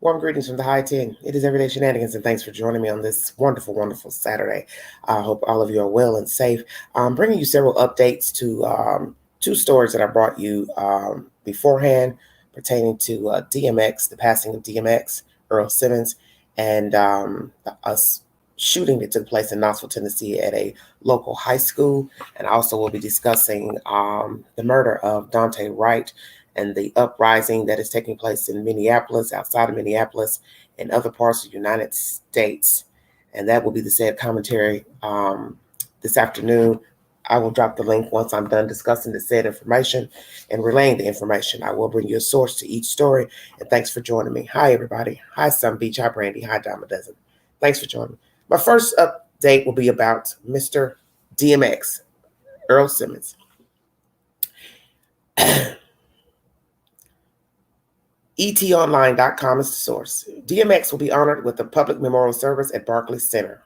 Warm greetings from the high 10. It is Everyday Shenanigans, and thanks for joining me on this wonderful, wonderful Saturday. I hope all of you are well and safe. I'm bringing you several updates to two stories that I brought you beforehand pertaining to DMX, the passing of DMX, Earl Simmons, and a shooting that took place in Knoxville, Tennessee at a local high school. And I also will be discussing the murder of Daunte Wright and the uprising that is taking place in Minneapolis, outside of Minneapolis, and other parts of the United States. And that will be the said commentary this afternoon. I will drop the link once I'm done discussing the said information and relaying the information. I will bring you a source to each story. And thanks for joining me. Hi, everybody. Hi, Sun Beach. Hi, Brandy. Hi, Dama Dozen. Thanks for joining me. My first update will be about Mr. DMX, Earl Simmons. ETOnline.com is the source. DMX will be honored with a public memorial service at Barclays Center.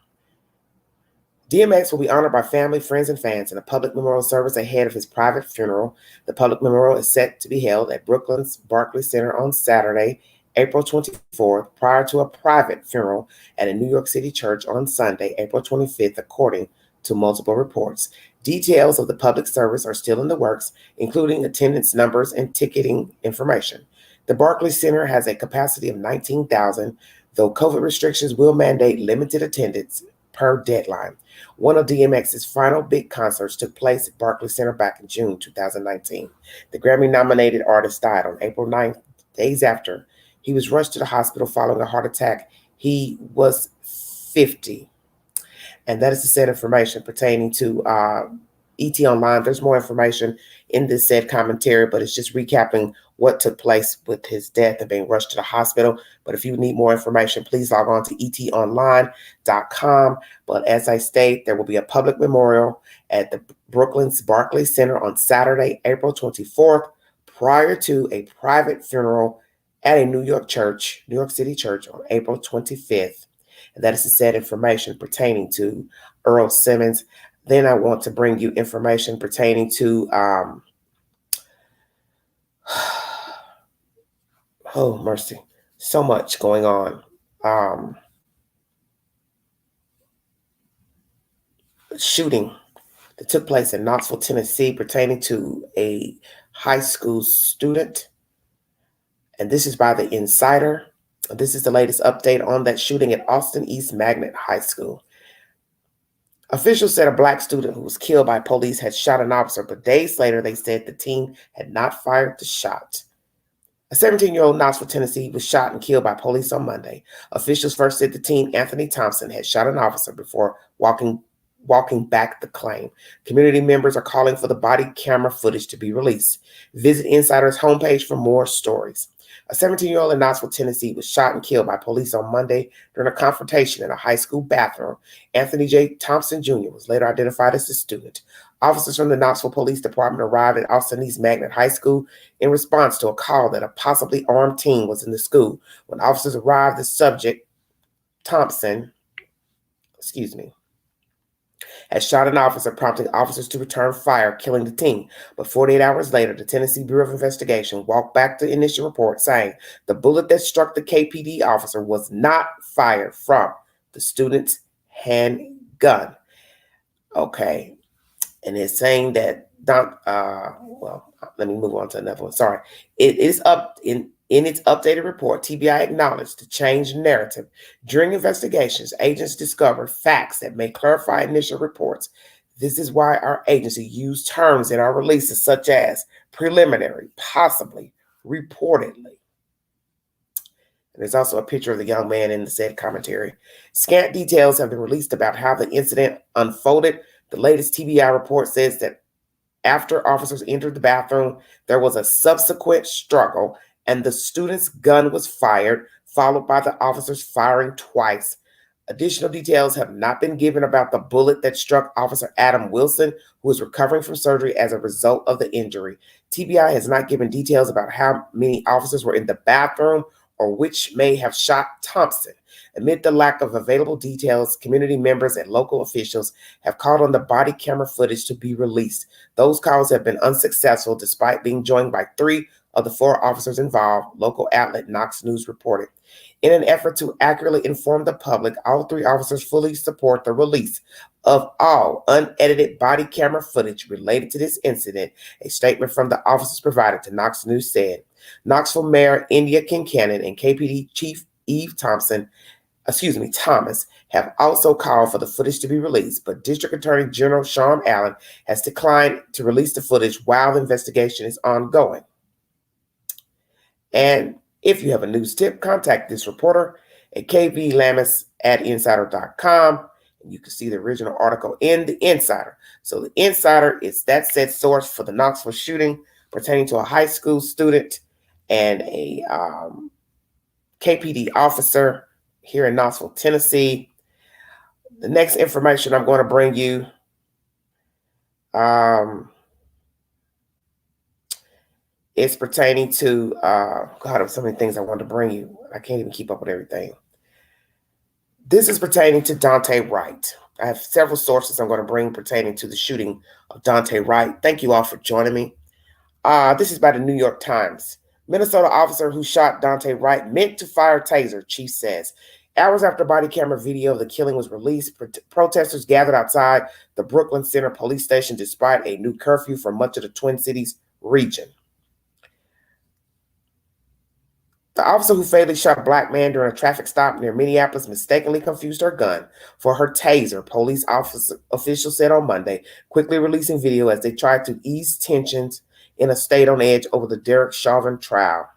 DMX will be honored by family, friends, and fans in a public memorial service ahead of his private funeral. The public memorial is set to be held at Brooklyn's Barclays Center on Saturday, April 24th, prior to a private funeral at a New York City church on Sunday, April 25th, according to multiple reports. Details of the public service are still in the works, including attendance numbers and ticketing information. The Barclays Center has a capacity of 19,000, though COVID restrictions will mandate limited attendance per deadline. One of DMX's final big concerts took place at Barclays Center back in June 2019. The Grammy-nominated artist died on April 9th, days after. He was rushed to the hospital following a heart attack. He was 50. And that is the said information pertaining to ET Online. There's more information in this said commentary, but it's just recapping what took place with his death and being rushed to the hospital. But if you need more information, please log on to etonline.com. But as I state, there will be a public memorial at the Brooklyn's Barclays Center on Saturday, April 24th, prior to a private funeral at a New York City church on April 25th. And that is the said information pertaining to Earl Simmons. Then I want to bring you information pertaining to, oh, mercy, so much going on. Shooting that took place in Knoxville, Tennessee, pertaining to a high school student. And this is by the Insider. This is the latest update on that shooting at Austin East Magnet High School. Officials said a black student who was killed by police had shot an officer, but days later they said the teen had not fired the shot. A 17-year-old Knoxville, Tennessee was shot and killed by police on Monday. Officials first said the teen, Anthony Thompson, had shot an officer before walking back the claim. Community members are calling for the body camera footage to be released. Visit Insider's homepage for more stories. A 17-year-old in Knoxville, Tennessee was shot and killed by police on Monday during a confrontation in a high school bathroom. Anthony J. Thompson Jr. was later identified as the student. Officers from the Knoxville Police Department arrived at Austin East Magnet High School in response to a call that a possibly armed teen was in the school. When officers arrived, the subject, Thompson, had shot an officer, prompting officers to return fire, killing the teen. But 48 hours later, the Tennessee Bureau of Investigation walked back the initial report, saying the bullet that struck the KPD officer was not fired from the student's handgun. Okay. And it's saying that, let me move on to another one. Sorry. It is up in its updated report. TBI acknowledged the changed narrative. During investigations, agents discovered facts that may clarify initial reports. This is why our agency used terms in our releases such as preliminary, possibly, reportedly. And there's also a picture of the young man in the said commentary. Scant details have been released about how the incident unfolded. The latest TBI report says that after officers entered the bathroom, there was a subsequent struggle and the student's gun was fired, followed by the officers firing twice. Additional details have not been given about the bullet that struck Officer Adam Wilson, who is recovering from surgery as a result of the injury. TBI has not given details about how many officers were in the bathroom or which may have shot Thompson. Amid the lack of available details, community members and local officials have called on the body camera footage to be released. Those calls have been unsuccessful despite being joined by 3 of the 4 officers involved, local outlet Knox News reported. In an effort to accurately inform the public, all three officers fully support the release of all unedited body camera footage related to this incident. A statement from the officers provided to Knox News said, Knoxville Mayor India Kincannon and KPD Chief Thomas have also called for the footage to be released, but District Attorney General Sean Allen has declined to release the footage while the investigation is ongoing. And if you have a news tip, contact this reporter at kvlamis@insider.com. And you can see the original article in The Insider. So The Insider is that said source for the Knoxville shooting pertaining to a high school student and a KPD officer here in Knoxville, Tennessee. The next information I'm going to bring you is pertaining to, God, there's so many things I wanted to bring you. I can't even keep up with everything. This is pertaining to Daunte Wright. I have several sources I'm going to bring pertaining to the shooting of Daunte Wright. Thank you all for joining me. This is by the New York Times. Minnesota officer who shot Daunte Wright meant to fire taser, chief says. Hours after body camera video of the killing was released, protesters gathered outside the Brooklyn Center police station despite a new curfew for much of the Twin Cities region. The officer who fatally shot a black man during a traffic stop near Minneapolis mistakenly confused her gun for her taser, police officials said on Monday, quickly releasing video as they tried to ease tensions in a state on edge over the Derek Chauvin trial.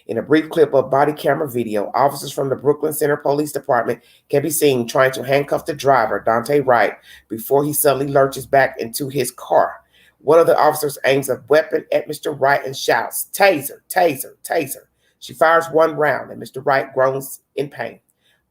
In a brief clip of body camera video, officers from the Brooklyn Center Police Department can be seen trying to handcuff the driver, Daunte Wright, before he suddenly lurches back into his car. One of the officers aims a weapon at Mr. Wright and shouts, "Taser, taser, taser." She fires one round and Mr. Wright groans in pain.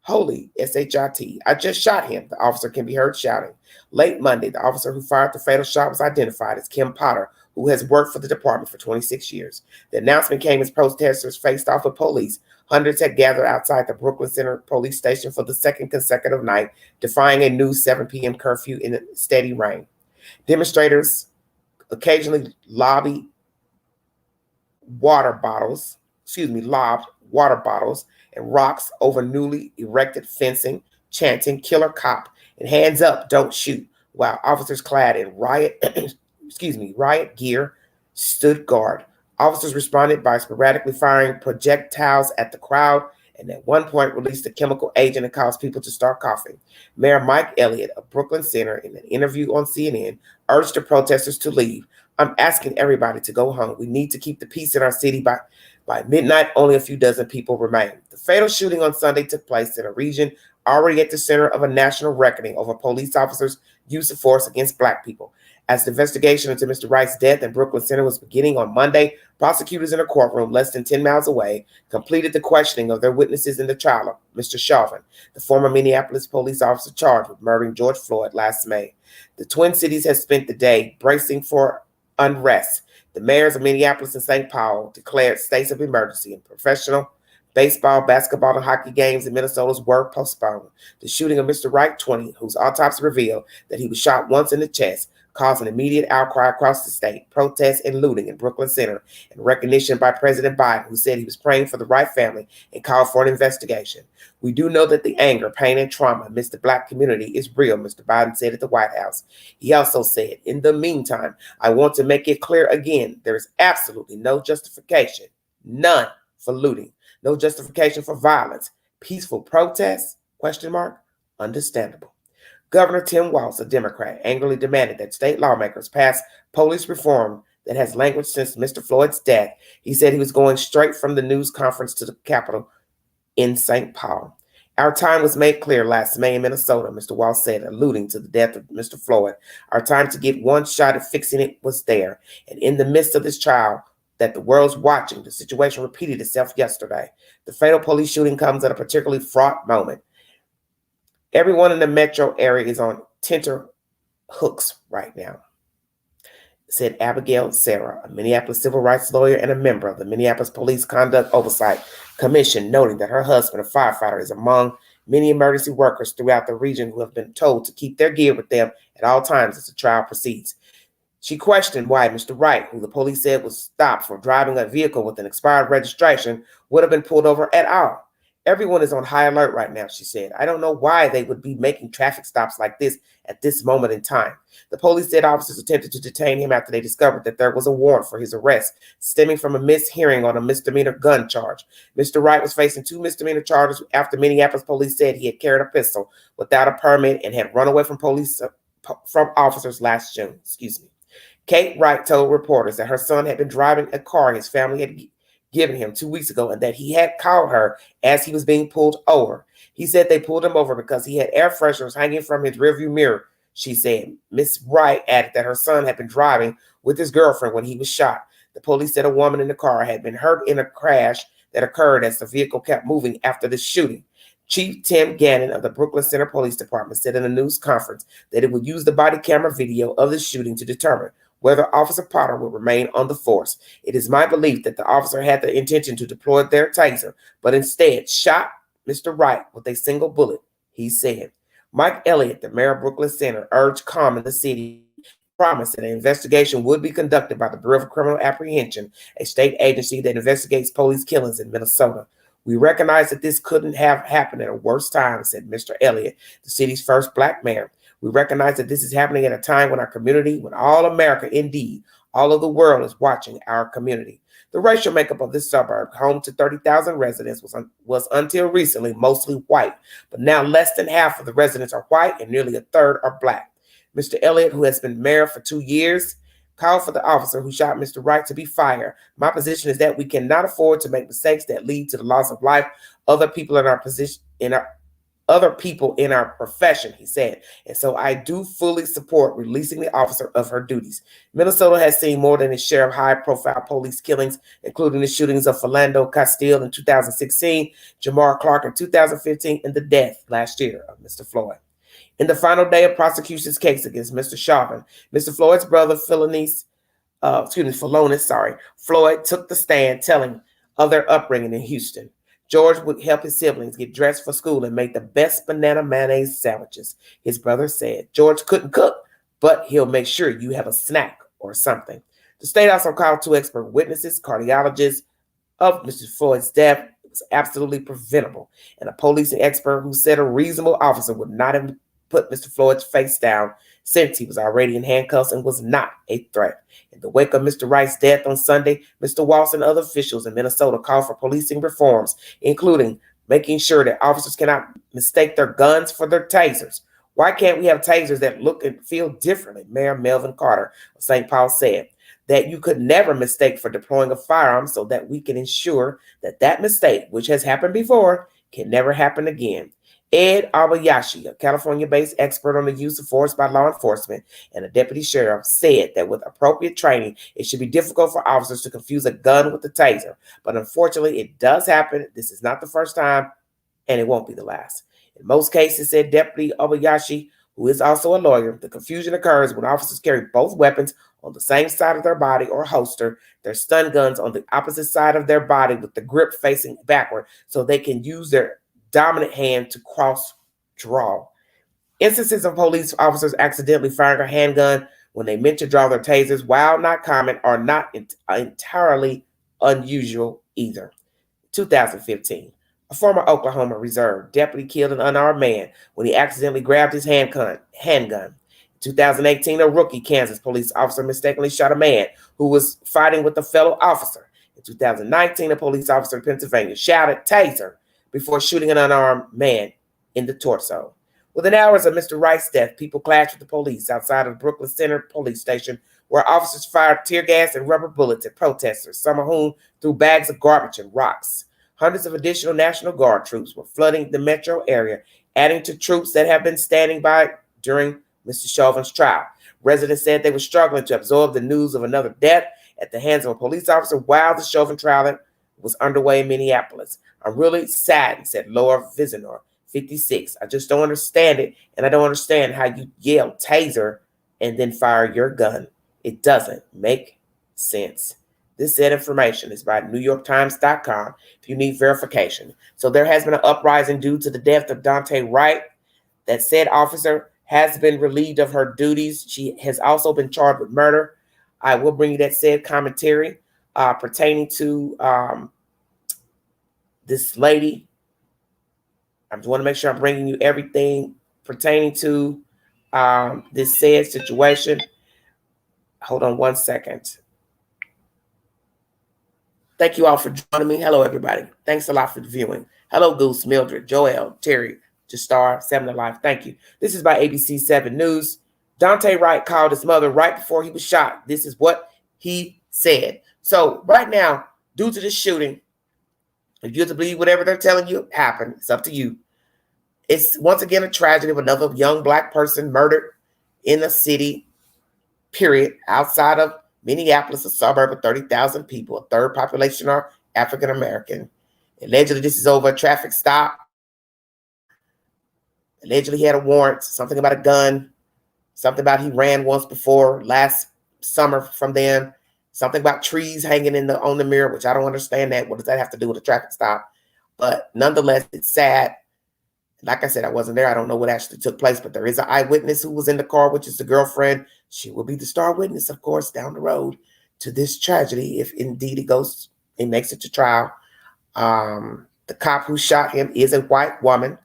"Holy S-H-I-T, I just shot him," the officer can be heard shouting. Late Monday, the officer who fired the fatal shot was identified as Kim Potter, who has worked for the department for 26 years. The announcement came as protesters faced off with police. Hundreds had gathered outside the Brooklyn Center police station for the second consecutive night, defying a new 7 p.m. curfew in steady rain. Demonstrators occasionally lobbed water bottles and rocks over newly erected fencing, chanting "Killer Cop" and "Hands up, don't shoot," while officers clad in riot gear stood guard. Officers responded by sporadically firing projectiles at the crowd and at one point released a chemical agent that caused people to start coughing. Mayor Mike Elliott of Brooklyn Center, in an interview on CNN, urged the protesters to leave. "I'm asking everybody to go home. We need to keep the peace in our city. By midnight, only a few dozen people remain." The fatal shooting on Sunday took place in a region already at the center of a national reckoning over police officers' use of force against Black people. As the investigation into Mr. Wright's death in Brooklyn Center was beginning on Monday, prosecutors in a courtroom less than 10 miles away completed the questioning of their witnesses in the trial of Mr. Chauvin, the former Minneapolis police officer charged with murdering George Floyd last May. The Twin Cities has spent the day bracing for unrest. The mayors of Minneapolis and St. Paul declared states of emergency, and professional baseball, basketball, and hockey games in Minnesota were postponed. The shooting of Mr. Wright, 20, whose autopsy revealed that he was shot once in the chest, caused an immediate outcry across the state, protests and looting in Brooklyn Center, and recognition by President Biden, who said he was praying for the Wright family and called for an investigation. "We do know that the anger, pain, and trauma amidst the Black community is real," Mr. Biden said at the White House. He also said, "In the meantime, I want to make it clear again, there is absolutely no justification, none, for looting, no justification for violence. Peaceful protests, ? Understandable." Governor Tim Walz, a Democrat, angrily demanded that state lawmakers pass police reform that has languished since Mr. Floyd's death. He said he was going straight from the news conference to the Capitol in St. Paul. "Our time was made clear last May in Minnesota," Mr. Walz said, alluding to the death of Mr. Floyd. "Our time to get one shot at fixing it was there. And in the midst of this trial that the world's watching, the situation repeated itself yesterday. The fatal police shooting comes at a particularly fraught moment. Everyone in the metro area is on tenterhooks right now," said Abigail Sarah, a Minneapolis civil rights lawyer and a member of the Minneapolis Police Conduct Oversight Commission, noting that her husband, a firefighter, is among many emergency workers throughout the region who have been told to keep their gear with them at all times as the trial proceeds. She questioned why Mr. Wright, who the police said was stopped for driving a vehicle with an expired registration, would have been pulled over at all. Everyone is on high alert right now, she said. I don't know why they would be making traffic stops like this at this moment in time. The police said officers attempted to detain him after they discovered that there was a warrant for his arrest, stemming from a mishearing on a misdemeanor gun charge. Mr. Wright was facing 2 misdemeanor charges after Minneapolis police said he had carried a pistol without a permit and had run away from officers last June. Kate Wright told reporters that her son had been driving a car his family had given him 2 weeks ago and that he had called her as he was being pulled over. He said they pulled him over because he had air fresheners hanging from his rearview mirror, she said. Miss Wright added that her son had been driving with his girlfriend when he was shot. The police said a woman in the car had been hurt in a crash that occurred as the vehicle kept moving after the shooting. Chief Tim Gannon of the Brooklyn Center Police Department said in a news conference that it would use the body camera video of the shooting to determine whether Officer Potter will remain on the force. It is my belief that the officer had the intention to deploy their taser, but instead shot Mr. Wright with a single bullet, he said. Mike Elliott, the mayor of Brooklyn Center, urged calm in the city, promised that an investigation would be conducted by the Bureau of Criminal Apprehension, a state agency that investigates police killings in Minnesota. We recognize that this couldn't have happened at a worse time, said Mr. Elliott, the city's first black mayor. We recognize that this is happening at a time when our community, when all America, indeed, all of the world is watching our community. The racial makeup of this suburb, home to 30,000 residents, was until recently mostly white, but now less than half of the residents are white and nearly a third are black. Mr. Elliott, who has been mayor for 2 years, called for the officer who shot Mr. Wright to be fired. My position is that we cannot afford to make mistakes that lead to the loss of life. Other people in our profession, he said. And so I do fully support releasing the officer of her duties. Minnesota has seen more than its share of high-profile police killings, including the shootings of Philando Castile in 2016, Jamar Clark in 2015, and the death last year of Mr. Floyd. In the final day of prosecution's case against Mr. Chauvin, Mr. Floyd's brother, Philonis, Floyd took the stand telling of their upbringing in Houston. George would help his siblings get dressed for school and make the best banana mayonnaise sandwiches, his brother said. George couldn't cook, but he'll make sure you have a snack or something. The state also called 2 expert witnesses, cardiologists of Mr. Floyd's death. It was absolutely preventable, and a police expert who said a reasonable officer would not have put Mr. Floyd's face down since he was already in handcuffs and was not a threat. In the wake of Mr. Wright's death on Sunday, Mr. Walsh and other officials in Minnesota called for policing reforms, including making sure that officers cannot mistake their guns for their tasers. Why can't we have tasers that look and feel differently? Mayor Melvin Carter of St. Paul said that you could never mistake for deploying a firearm so that we can ensure that that mistake, which has happened before, can never happen again. Ed Abayashi, a California-based expert on the use of force by law enforcement and a deputy sheriff, said that with appropriate training, it should be difficult for officers to confuse a gun with a taser. But unfortunately, it does happen. This is not the first time, and it won't be the last. In most cases, said Deputy Obayashi, who is also a lawyer, the confusion occurs when officers carry both weapons on the same side of their body or holster their stun guns on the opposite side of their body with the grip facing backward so they can use their dominant hand to cross draw. Instances of police officers accidentally firing a handgun when they meant to draw their tasers, while not common, are not entirely unusual either. 2015, a former Oklahoma Reserve deputy killed an unarmed man when he accidentally grabbed his handgun. In 2018, a rookie Kansas police officer mistakenly shot a man who was fighting with a fellow officer. In 2019, a police officer in Pennsylvania shouted "taser" before shooting an unarmed man in the torso. Within hours of Mr. Wright's death, people clashed with the police outside of the Brooklyn Center police station, where officers fired tear gas and rubber bullets at protesters, some of whom threw bags of garbage and rocks. Hundreds of additional National Guard troops were flooding the metro area, adding to troops that have been standing by during Mr. Chauvin's trial. Residents said they were struggling to absorb the news of another death at the hands of a police officer while the Chauvin trial was underway in Minneapolis. I'm really saddened, said Laura Vizinor, 56. I just don't understand it, and I don't understand how you yell taser and then fire your gun. It doesn't make sense. This said information is by NewYorkTimes.com if you need verification. So there has been an uprising due to the death of Daunte Wright. That said officer has been relieved of her duties. She has also been charged with murder. I will bring you that said commentary pertaining to this lady I just want to make sure I'm bringing you everything pertaining to this said situation. Hold on one second. Thank you all for joining me. Hello, everybody. Thanks a lot for viewing. Hello, Goose, Mildred, Joel, Terry, Jastar, 7 Life. Thank you. This is by ABC 7 News. Daunte Wright called his mother right before he was shot. This is what he said. So right now, due to this shooting, if you have to believe whatever they're telling you happened, it's up to you. It's once again a tragedy of another young Black person murdered in the city, period, outside of Minneapolis, a suburb of 30,000 people. A third population are African American. Allegedly, this is over a traffic stop. Allegedly, he had a warrant, something about a gun, something about he ran once before last summer from them, something about trees hanging on the mirror, which I don't understand that. What does that have to do with a traffic stop? But nonetheless, it's sad. Like I said, I wasn't there. I don't know what actually took place, but there is an eyewitness who was in the car, which is the girlfriend. She will be the star witness, of course, down the road to this tragedy, if indeed it makes it to trial. The cop who shot him is a white woman.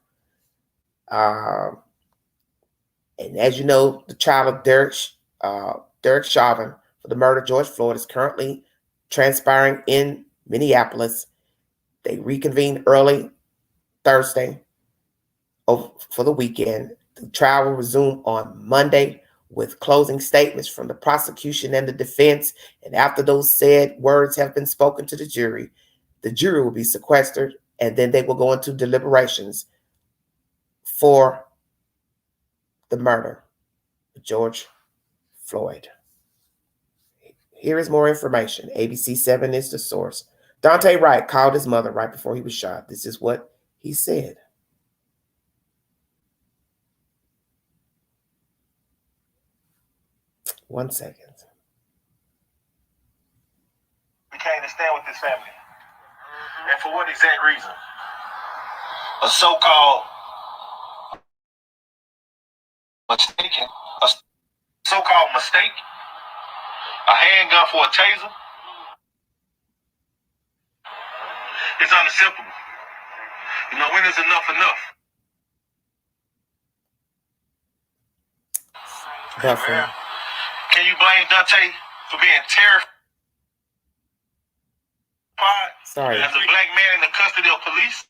And as you know, the trial of Derek Chauvin for the murder of George Floyd is currently transpiring in Minneapolis. They reconvened early Thursday for the weekend. The trial will resume on Monday with closing statements from the prosecution and the defense. And after those said words have been spoken to the jury will be sequestered, and then they will go into deliberations for the murder of George Floyd. Here is more information. ABC 7 is the source. Daunte Wright called his mother right before he was shot. This is what he said. One second. We came to stand with this family. And for what exact reason? A so-called mistake, a handgun for a taser. It's unacceptable. You know, when is enough enough? Buffer. Can you blame Daunte for being terrified? Sorry. As a Black man in the custody of police?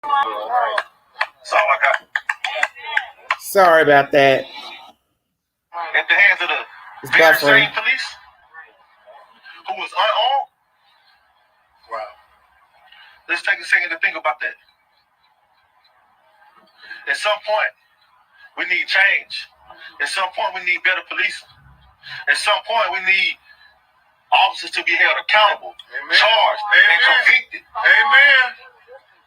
That's all I got. Sorry about that. At the hands of the very same police who was unarmed. Wow. Let's take a second to think about that. At some point, we need change. At some point, we need better policing. At some point, we need officers to be held accountable, charged, and convicted. Amen.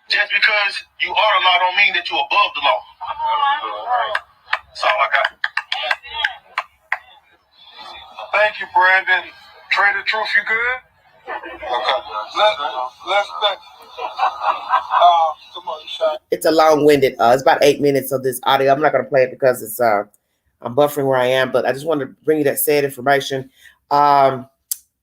Just because you are the law don't mean that you're above the law. That's all I got. Thank you, Brandon. Trade the truth, you good? It's a long-winded. It's about 8 minutes of this audio. I'm not going to play it because it's I'm buffering where I am, but I just wanted to bring you that sad information.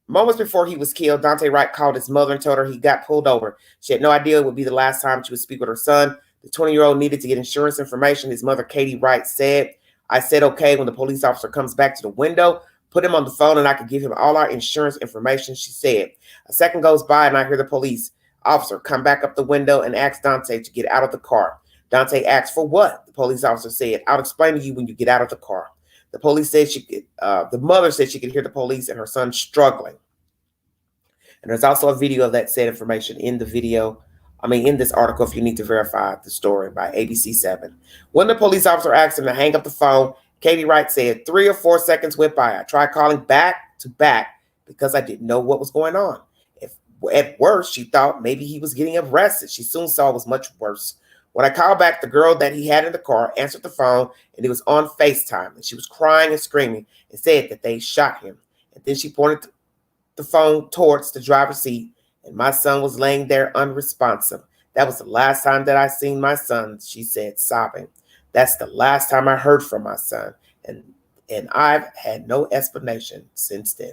Moments before he was killed, Daunte Wright called his mother and told her he got pulled over. She had no idea it would be the last time she would speak with her son. The 20-year-old needed to get insurance information. His mother, Katie Wright, said, "I said okay when the police officer comes back to the window. Put him on the phone and I could give him all our insurance information," she said. A second goes by and I hear the police officer come back up the window and ask Daunte to get out of the car. Daunte asked, "For what?" The police officer said, "I'll explain to you when you get out of the car." The police said the mother said she could hear the police and her son struggling. And there's also a video of that said information in the video. In this article, if you need to verify the story by ABC7. When the police officer asked him to hang up the phone, Katie Wright said 3 or 4 seconds went by. I tried calling back to back because I didn't know what was going on. At worst, she thought maybe he was getting arrested. She soon saw it was much worse. When I called back, the girl that he had in the car answered the phone, and it was on FaceTime. And she was crying and screaming and said that they shot him. And then she pointed the phone towards the driver's seat, and my son was laying there unresponsive. That was the last time that I seen my son, she said, sobbing. That's the last time I heard from my son, and I've had no explanation since then.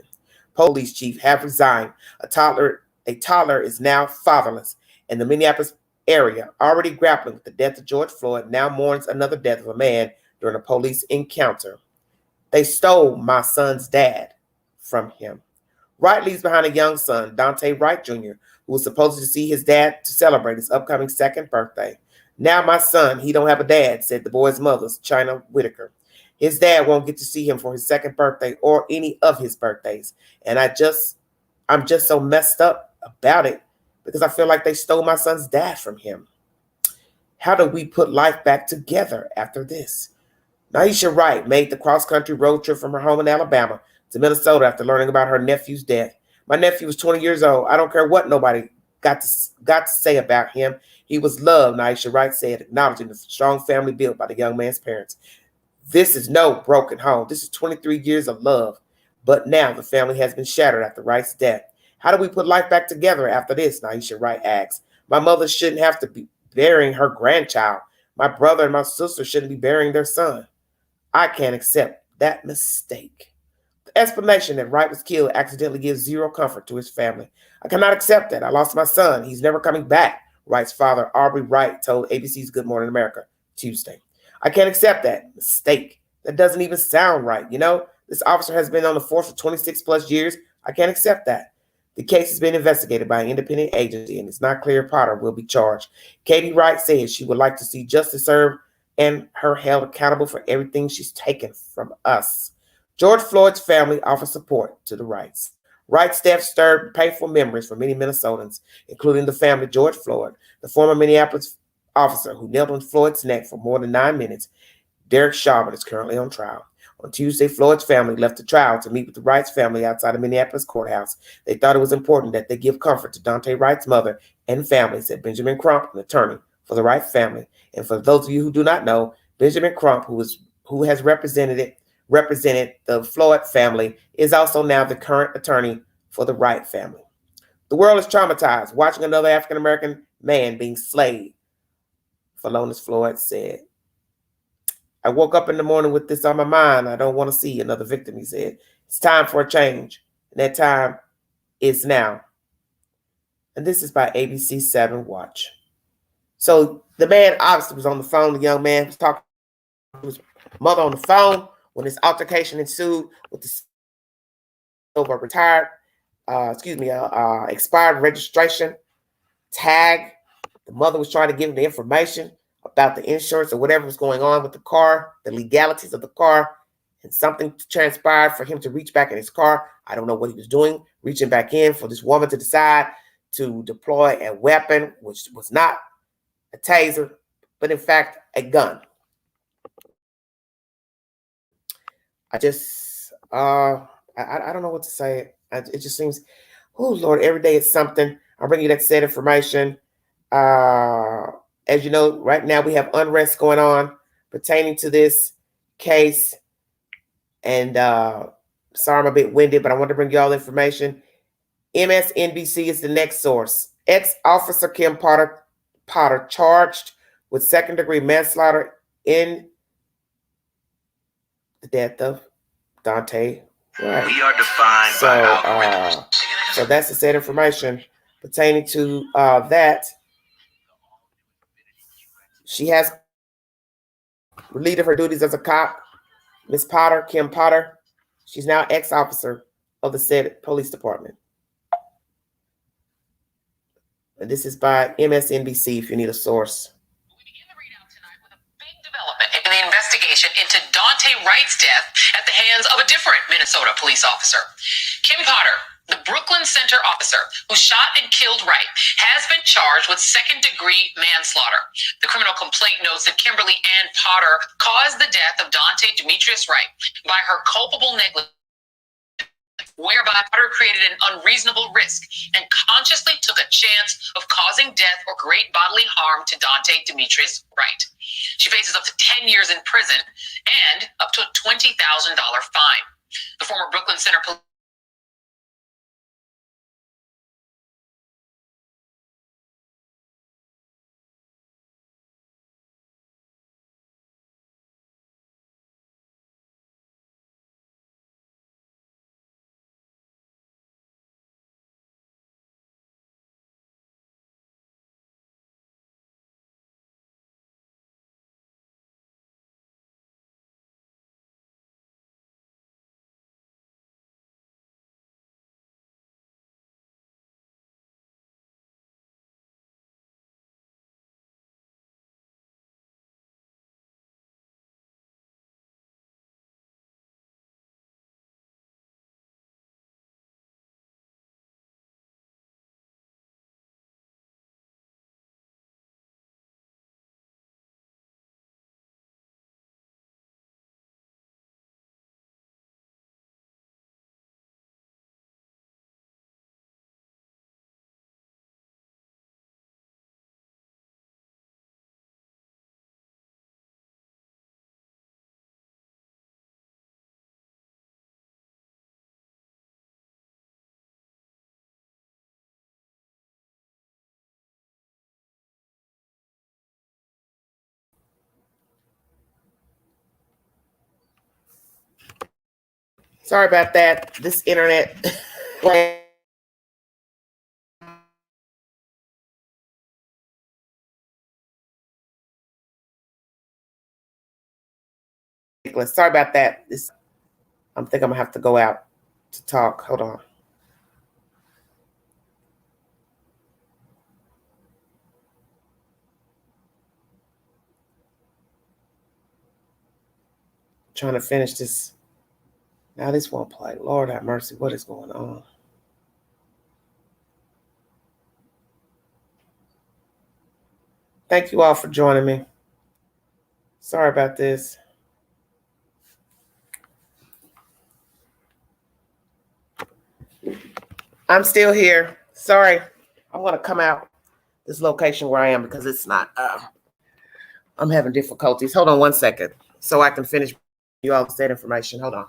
Police chief have resigned. A toddler is now fatherless, and the Minneapolis area, already grappling with the death of George Floyd, now mourns another death of a man during a police encounter. They stole my son's dad from him. Wright leaves behind a young son, Daunte Wright Jr., who was supposed to see his dad to celebrate his upcoming 2nd birthday. "Now my son, he don't have a dad," said the boy's mother, China Whitaker. "His dad won't get to see him for his 2nd birthday or any of his birthdays. And I'm just so messed up about it because I feel like they stole my son's dad from him. How do we put life back together after this?" Naisha Wright made the cross-country road trip from her home in Alabama to Minnesota after learning about her nephew's death. "My nephew was 20 years old. I don't care what nobody got to say about him. He was loved," Naisha Wright said, acknowledging the strong family built by the young man's parents. "This is no broken home. This is 23 years of love. But now the family has been shattered after Wright's death. How do we put life back together after this?" Naisha Wright asked. "My mother shouldn't have to be burying her grandchild. My brother and my sister shouldn't be burying their son. I can't accept that mistake." The explanation that Wright was killed accidentally gives zero comfort to his family. "I cannot accept that. I lost my son. He's never coming back," Wright's father, Aubrey Wright, told ABC's Good Morning America Tuesday. "I can't accept that mistake. That doesn't even sound right. This officer has been on the force for 26 plus years. I can't accept that." The case has been investigated by an independent agency, and it's not clear if Potter will be charged. Katie Wright says she would like to see justice served and her held accountable for everything she's taken from us. George Floyd's family offers support to the Wrights. Wright's death stirred painful memories for many Minnesotans, including the family of George Floyd, the former Minneapolis officer who knelt on Floyd's neck for more than 9 minutes. Derek Chauvin is currently on trial. On Tuesday, Floyd's family left the trial to meet with the Wrights family outside the Minneapolis courthouse. They thought it was important that they give comfort to Daunte Wright's mother and family, said Benjamin Crump, an attorney for the Wright family. And for those of you who do not know, Benjamin Crump, who has represented the Floyd family, is also now the current attorney for the Wright family. The world is traumatized watching another African-American man being slayed, Philonise Floyd said. "I woke up in the morning with this on my mind. I don't want to see another victim," he said. "It's time for a change, and that time is now." And this is by ABC7 Watch. So the man obviously was on the phone. The young man was talking to his mother on the phone when this altercation ensued with the over expired registration tag. The mother was trying to give him the information about the insurance or whatever was going on with the car, the legalities of the car, and something transpired for him to reach back in his car. I don't know what he was doing, reaching back in for this woman to decide to deploy a weapon, which was not a taser, but in fact, a gun. I don't know what to say. It just seems, oh Lord, every day it's something. I'll bring you that sad information. As you know, right now we have unrest going on pertaining to this case. And sorry I'm a bit winded, but I want to bring you all the information. MSNBC is the next source. Ex-officer Kim Potter charged with second-degree manslaughter in the death of Daunte Wright. We are defined by algorithms. So that's the said information pertaining to that. She has relieved of her duties as a cop. Miss Potter, Kim Potter, she's now ex-officer of the said police department. And this is by MSNBC if you need a source. We begin the readout tonight with a big development in the investigation into Daunte Wright's death at the hands of a different Minnesota police officer. Kim Potter, the Brooklyn Center officer who shot and killed Wright, has been charged with second-degree manslaughter. The criminal complaint notes that Kimberly Ann Potter caused the death of Daunte Demetrius Wright by her culpable negligence, whereby Potter created an unreasonable risk and consciously took a chance of causing death or great bodily harm to Daunte Demetrius Wright. She faces up to 10 years in prison and up to a $20,000 fine. The former Brooklyn Center police Sorry about that. This internet. Sorry about that. I think I'm gonna have to go out to talk. Hold on. Trying to finish this. Now this won't play. Lord have mercy. What is going on? Thank you all for joining me. Sorry about this. I'm still here. Sorry. I'm going to come out this location where I am because it's not, I'm having difficulties. Hold on 1 second so I can finish you all that information. Hold on.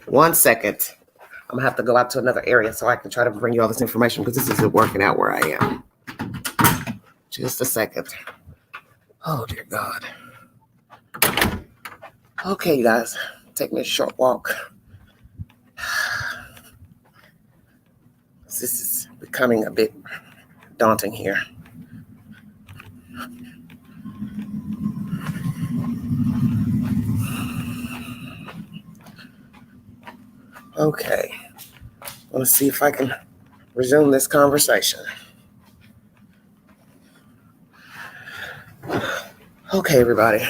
One second. I'm gonna have to go out to another area so I can try to bring you all this information because this isn't working out where I am. Just a second. Oh dear God. Okay, you guys, take me a short walk. This is becoming a bit daunting here. Okay, I want to see if I can resume this conversation. Okay, everybody.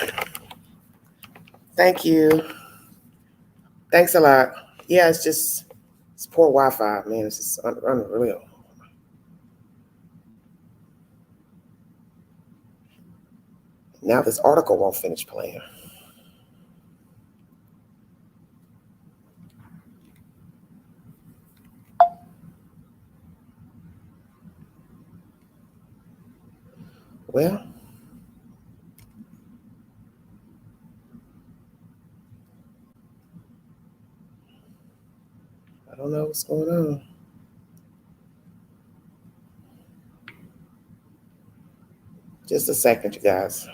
Thank you. Thanks a lot. Yeah, it's poor Wi-Fi, man. It's just unreal. Now this article won't finish playing. Well, I don't know what's going on. Just a second, you guys.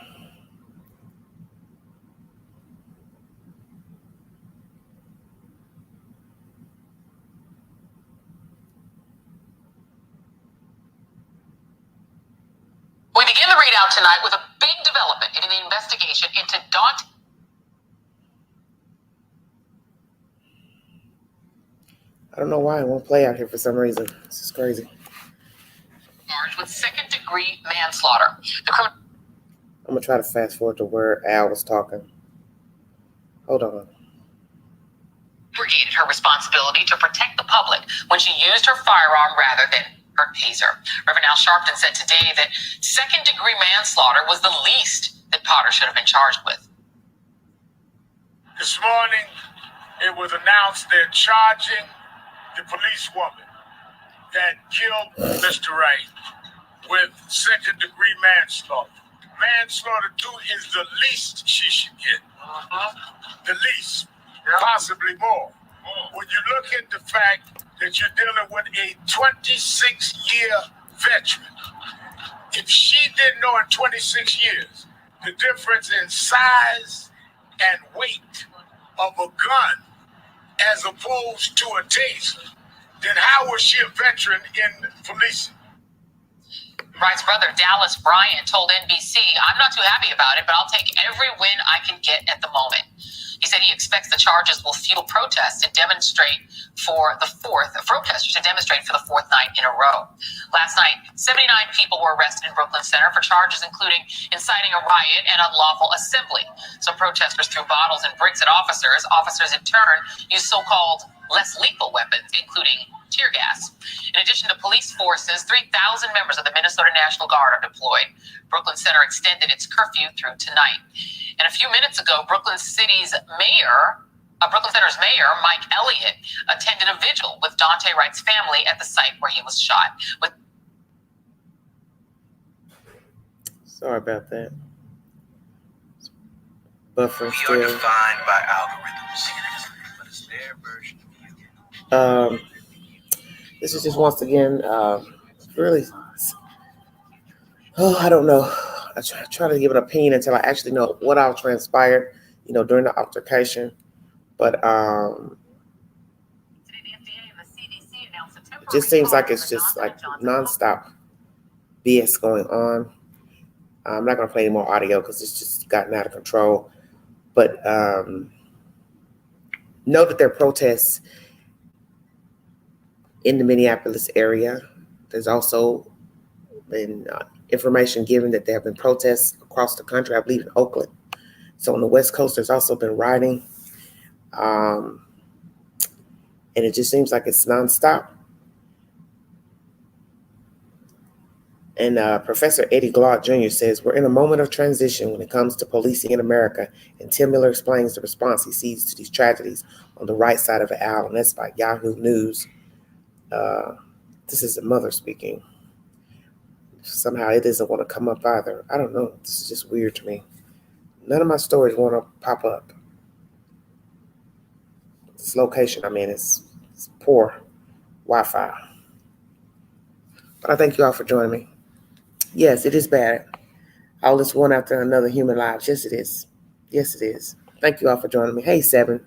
We begin the readout tonight with a big development in the investigation into Daunte. I don't know why it won't play out here for some reason. This is crazy. Charged with second-degree manslaughter. I'm going to try to fast forward to where Al was talking. Hold on. Abrogated her responsibility to protect the public when she used her firearm rather than her taser. Reverend Al Sharpton said today that second-degree manslaughter was the least that Potter should have been charged with. This morning, it was announced they're charging the policewoman that killed Mr. Wright with second-degree manslaughter. Manslaughter 2 is the least she should get. The least, possibly more. When you look at the fact that you're dealing with a 26-year veteran, if she didn't know in 26 years the difference in size and weight of a gun as opposed to a taser, then how was she a veteran in policing? Wright's brother, Dallas Bryant, told NBC, "I'm not too happy about it, but I'll take every win I can get at the moment." He said he expects the charges will fuel protests to demonstrate for the fourth night in a row. Last night, 79 people were arrested in Brooklyn Center for charges including inciting a riot and unlawful assembly. Some protesters threw bottles and bricks at officers. Officers in turn used so-called less lethal weapons, including tear gas. In addition to police forces, 3,000 members of the Minnesota National Guard are deployed. Brooklyn Center extended its curfew through tonight. And a few minutes ago, Brooklyn Center's mayor, Mike Elliott, attended a vigil with Daunte Wright's family at the site where he was shot. Sorry about that. Buffering We are defined by algorithms, but it's their version of you. This is just once again really. I don't know. I try to give an opinion until I actually know what all transpired, during the altercation. But it just seems like it's just like nonstop BS going on. I'm not going to play any more audio because it's just gotten out of control. But know that there are protests in the Minneapolis area. There's also been information given that there have been protests across the country, I believe in Oakland. So on the West Coast, there's also been rioting. And it just seems like it's nonstop. And Professor Eddie Glaude Jr. says, "We're in a moment of transition when it comes to policing in America." And Tim Miller explains the response he sees to these tragedies on the right side of the aisle. And that's by Yahoo News. This is the mother speaking. Somehow it doesn't want to come up either. I don't know. This is just weird to me. None of my stories want to pop up. This location I'm in is poor Wi-Fi. But I thank you all for joining me. Yes, it is bad. All this one after another human lives. Yes, it is. Yes, it is. Thank you all for joining me. Hey, Seven.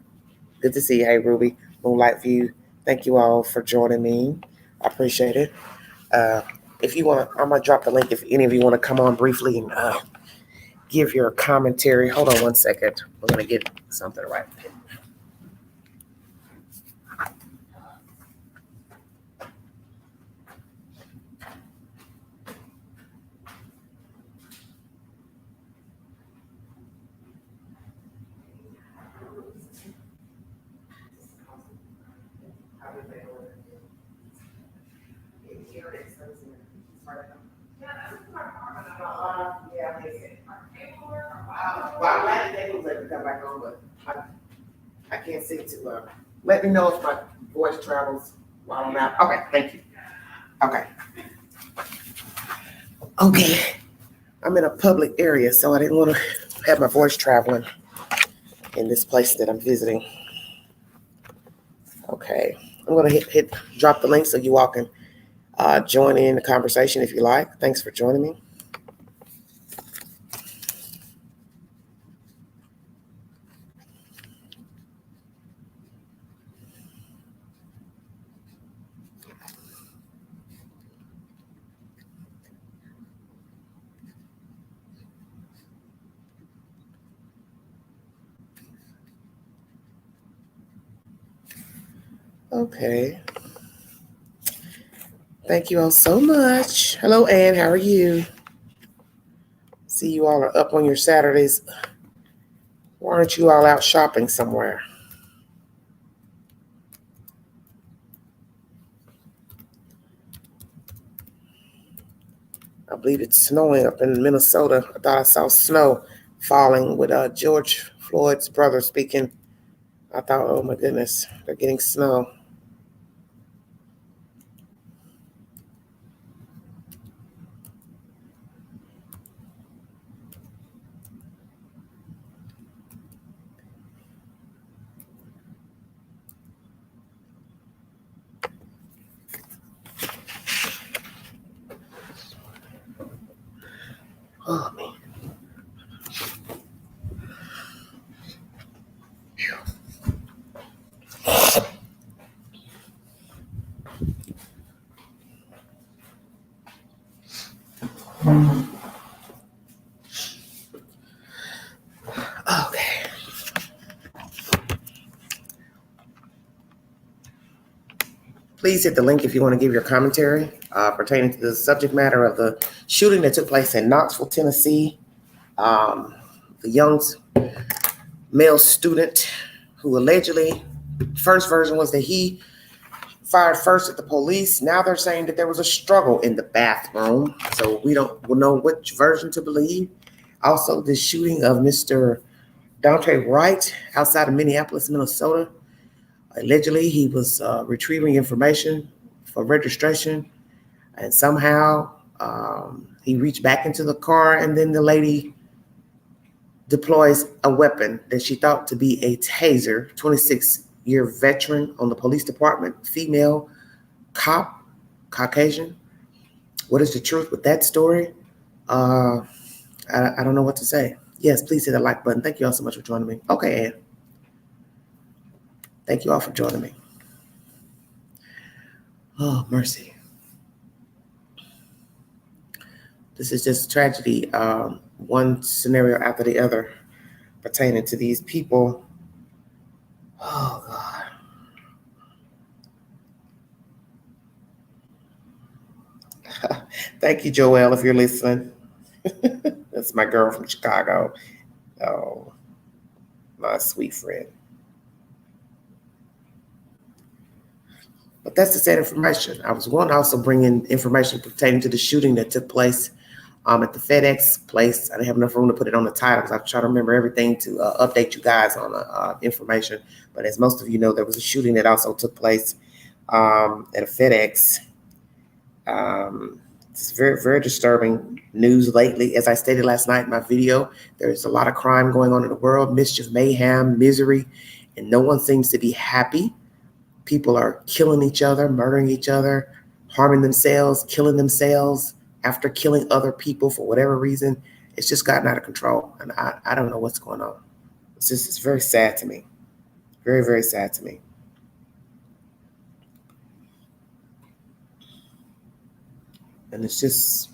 Good to see you. Hey, Ruby. Moonlight View. Thank you all for joining me. I appreciate it. If you want, I'm going to drop the link if any of you want to come on briefly and give your commentary. Hold on one second. We're going to get something right. Well, I'm glad they was able to come back on, but I can't see to let me know if my voice travels while I'm out. Okay, thank you. Okay. Okay. I'm in a public area, so I didn't want to have my voice traveling in this place that I'm visiting. Okay. I'm going to drop the link so you all can join in the conversation if you like. Thanks for joining me. Okay. Thank you all so much. Hello, Ann. How are you? See you all are up on your Saturdays. Why aren't you all out shopping somewhere? I believe it's snowing up in Minnesota. I thought I saw snow falling with George Floyd's brother speaking. I thought, oh my goodness, they're getting snow. Oh, man. Okay. Please hit the link if you want to give your commentary pertaining to the subject matter of the shooting that took place in Knoxville, Tennessee. The young male student who allegedly, first version was that he fired first at the police. Now they're saying that there was a struggle in the bathroom. So we'll know which version to believe. Also, the shooting of Mr. Daunte Wright outside of Minneapolis, Minnesota. Allegedly, he was retrieving information for registration, and somehow he reached back into the car, and then the lady deploys a weapon that she thought to be a taser. 26-year veteran on the police department, female cop, Caucasian. What is the truth with that story? I don't know what to say. Yes, please hit the like button. Thank you all so much for joining me. Okay, Ann. Thank you all for joining me. Oh, mercy. This is just tragedy, one scenario after the other pertaining to these people. Oh, God. Thank you, Joelle, if you're listening. That's my girl from Chicago. Oh, my sweet friend. But that's the sad information. I was going to also bring in information pertaining to the shooting that took place at the FedEx place. I didn't have enough room to put it on the title because I'm trying to remember everything to update you guys on information. But as most of you know, there was a shooting that also took place at a FedEx. It's very, very disturbing news lately. As I stated last night in my video, there's a lot of crime going on in the world, mischief, mayhem, misery, and no one seems to be happy. People are killing each other, murdering each other, harming themselves, killing themselves after killing other people for whatever reason. It's just gotten out of control, and I don't know what's going on. It's very sad to me. Very, very sad to me. And there's just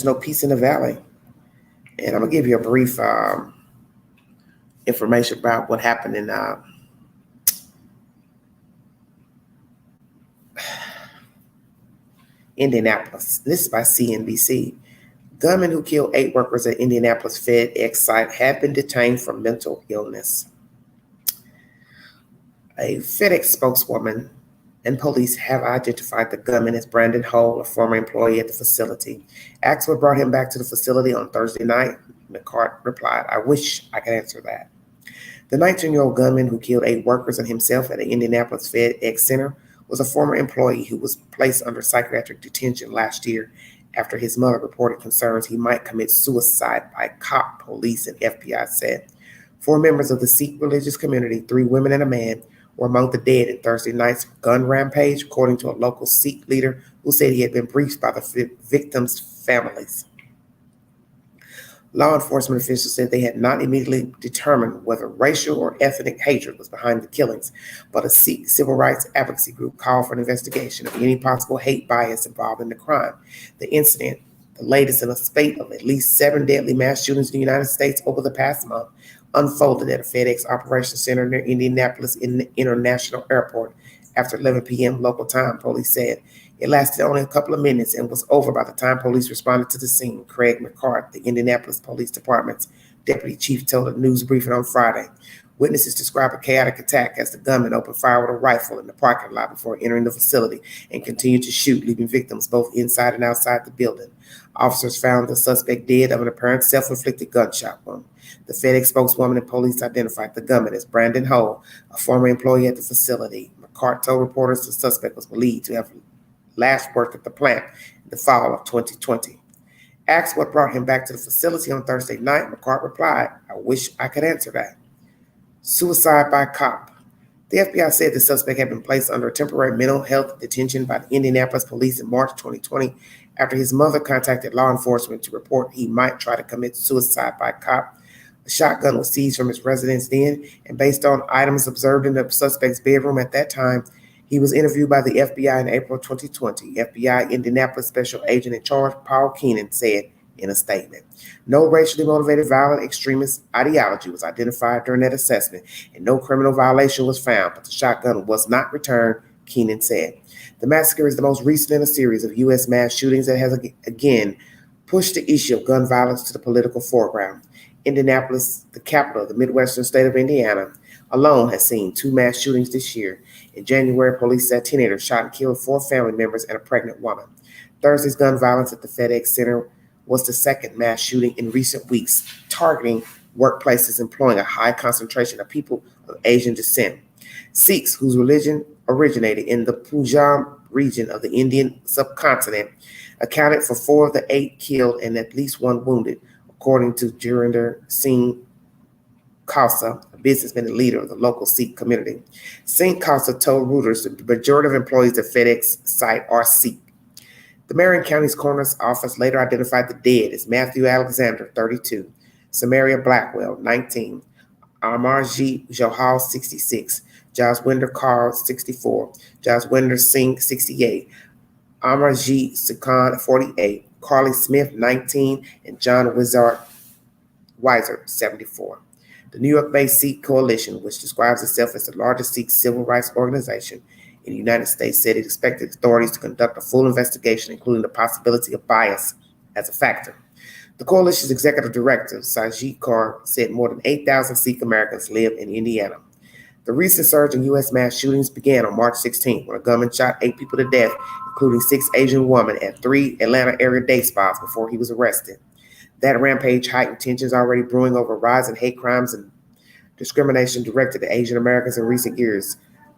no peace in the valley. And I'm gonna give you a brief information about what happened in Indianapolis. This is by CNBC. Gunmen who killed 8 workers at Indianapolis FedEx site have been detained for mental illness. A FedEx spokeswoman and police have identified the gunman as Brandon Hole, a former employee at the facility. Axel brought him back to the facility on Thursday night. McCart replied, "I wish I could answer that." The 19-year-old gunman who killed 8 workers and himself at the Indianapolis FedEx Center was a former employee who was placed under psychiatric detention last year after his mother reported concerns he might commit suicide by cop, police, and FBI said. 4 members of the Sikh religious community, 3 women and a man, were among the dead in Thursday night's gun rampage, according to a local Sikh leader who said he had been briefed by the victims' families. Law enforcement officials said they had not immediately determined whether racial or ethnic hatred was behind the killings, but a Sikh civil rights advocacy group called for an investigation of any possible hate bias involved in the crime. The incident, the latest in a spate of at least 7 deadly mass shootings in the United States over the past month, unfolded at a FedEx operations center near Indianapolis International Airport after 11 p.m. local time, police said. It lasted only a couple of minutes and was over by the time police responded to the scene, Craig McCart, the Indianapolis Police Department's deputy chief, told a news briefing on Friday. Witnesses described a chaotic attack as the gunman opened fire with a rifle in the parking lot before entering the facility and continued to shoot, leaving victims both inside and outside the building. Officers found the suspect dead of an apparent self-inflicted gunshot wound. The FedEx spokeswoman and police identified the gunman as Brandon Hull, a former employee at the facility. McCart told reporters the suspect was believed to have last worked at the plant in the fall of 2020. Asked what brought him back to the facility on Thursday night, McCart replied, "I wish I could answer that." Suicide by cop. The FBI said the suspect had been placed under temporary mental health detention by the Indianapolis police in March 2020 after his mother contacted law enforcement to report he might try to commit suicide by cop. A shotgun was seized from his residence then, and based on items observed in the suspect's bedroom at that time, he was interviewed by the FBI in April 2020. FBI Indianapolis Special Agent in Charge Paul Keenan said in a statement, "No racially motivated violent extremist ideology was identified during that assessment, and no criminal violation was found, but the shotgun was not returned," Keenan said. The massacre is the most recent in a series of U.S. mass shootings that has again pushed the issue of gun violence to the political foreground. Indianapolis, the capital of the Midwestern state of Indiana, alone has seen 2 mass shootings this year. In January, police said teenagers shot and killed 4 family members and a pregnant woman. Thursday's gun violence at the FedEx Center was the second mass shooting in recent weeks, targeting workplaces employing a high concentration of people of Asian descent. Sikhs, whose religion originated in the Punjab region of the Indian subcontinent, accounted for 4 of the 8 killed and at least 1 wounded, according to Jurinder Singh Khalsa, a businessman and leader of the local Sikh community. Singh Khalsa told Reuters that the majority of employees at FedEx site are Sikh. The Marion County's coroner's office later identified the dead as Matthew Alexander, 32, Samaria Blackwell, 19, Amarjeet Johal, 66, Jaswinder Kaur, 64, Jaswinder Singh, 68, Amarjeet Sukhan, 48, Carly Smith, 19, and John Weiser, 74. The New York-based Sikh Coalition, which describes itself as the largest Sikh civil rights organization in the United States, said it expected authorities to conduct a full investigation, including the possibility of bias as a factor. The coalition's executive director, Sajid Kaur, said more than 8,000 Sikh Americans live in Indiana. The recent surge in U.S. mass shootings began on March 16, when a gunman shot 8 people to death, including 6 Asian women at 3 Atlanta area day spas before he was arrested. That rampage heightened tensions already brewing over rising hate crimes and discrimination directed at Asian Americans in recent years,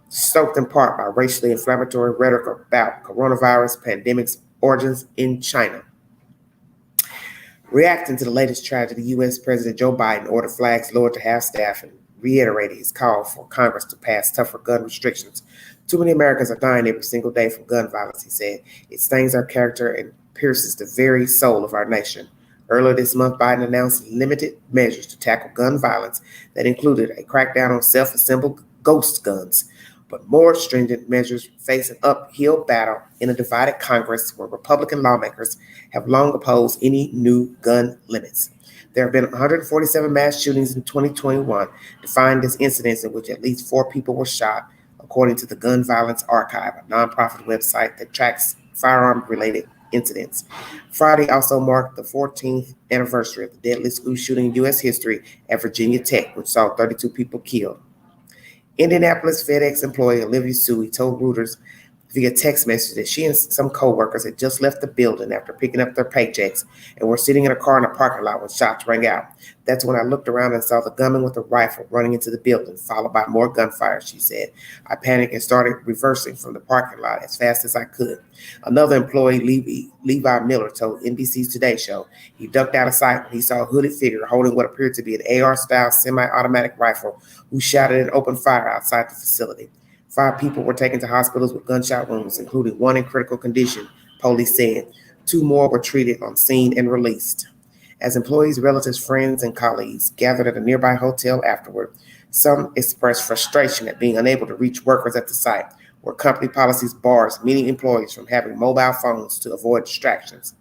stoked in part by racially inflammatory rhetoric about coronavirus pandemic's origins in China. Reacting to the latest tragedy, U.S. President Joe Biden ordered flags lowered to half-staff and reiterated his call for Congress to pass tougher gun restrictions. "Too many Americans are dying every single day from gun violence," he said. "It stains our character and pierces the very soul of our nation." Earlier this month, Biden announced limited measures to tackle gun violence that included a crackdown on self-assembled ghost guns, but more stringent measures face an uphill battle in a divided Congress where Republican lawmakers have long opposed any new gun limits. There have been 147 mass shootings in 2021, defined as incidents in which at least 4 people were shot, according to the Gun Violence Archive, a nonprofit website that tracks firearm-related incidents. Friday also marked the 14th anniversary of the deadliest school shooting in U.S. history at Virginia Tech, which saw 32 people killed. Indianapolis FedEx employee Olivia Suey told Reuters via text message that she and some co-workers had just left the building after picking up their paychecks and were sitting in a car in a parking lot when shots rang out. That's when I looked around and saw the gunman with a rifle running into the building, followed by more gunfire, she said. I panicked and started reversing from the parking lot as fast as I could. Another employee, Levi Miller, told NBC's Today Show he ducked out of sight when he saw a hooded figure holding what appeared to be an AR-style semi-automatic rifle who shot at and opened fire outside the facility. 5 people were taken to hospitals with gunshot wounds, including 1 in critical condition, police said. 2 more were treated on scene and released. As employees, relatives, friends, and colleagues gathered at a nearby hotel afterward, some expressed frustration at being unable to reach workers at the site, where company policies bars many employees from having mobile phones to avoid distractions.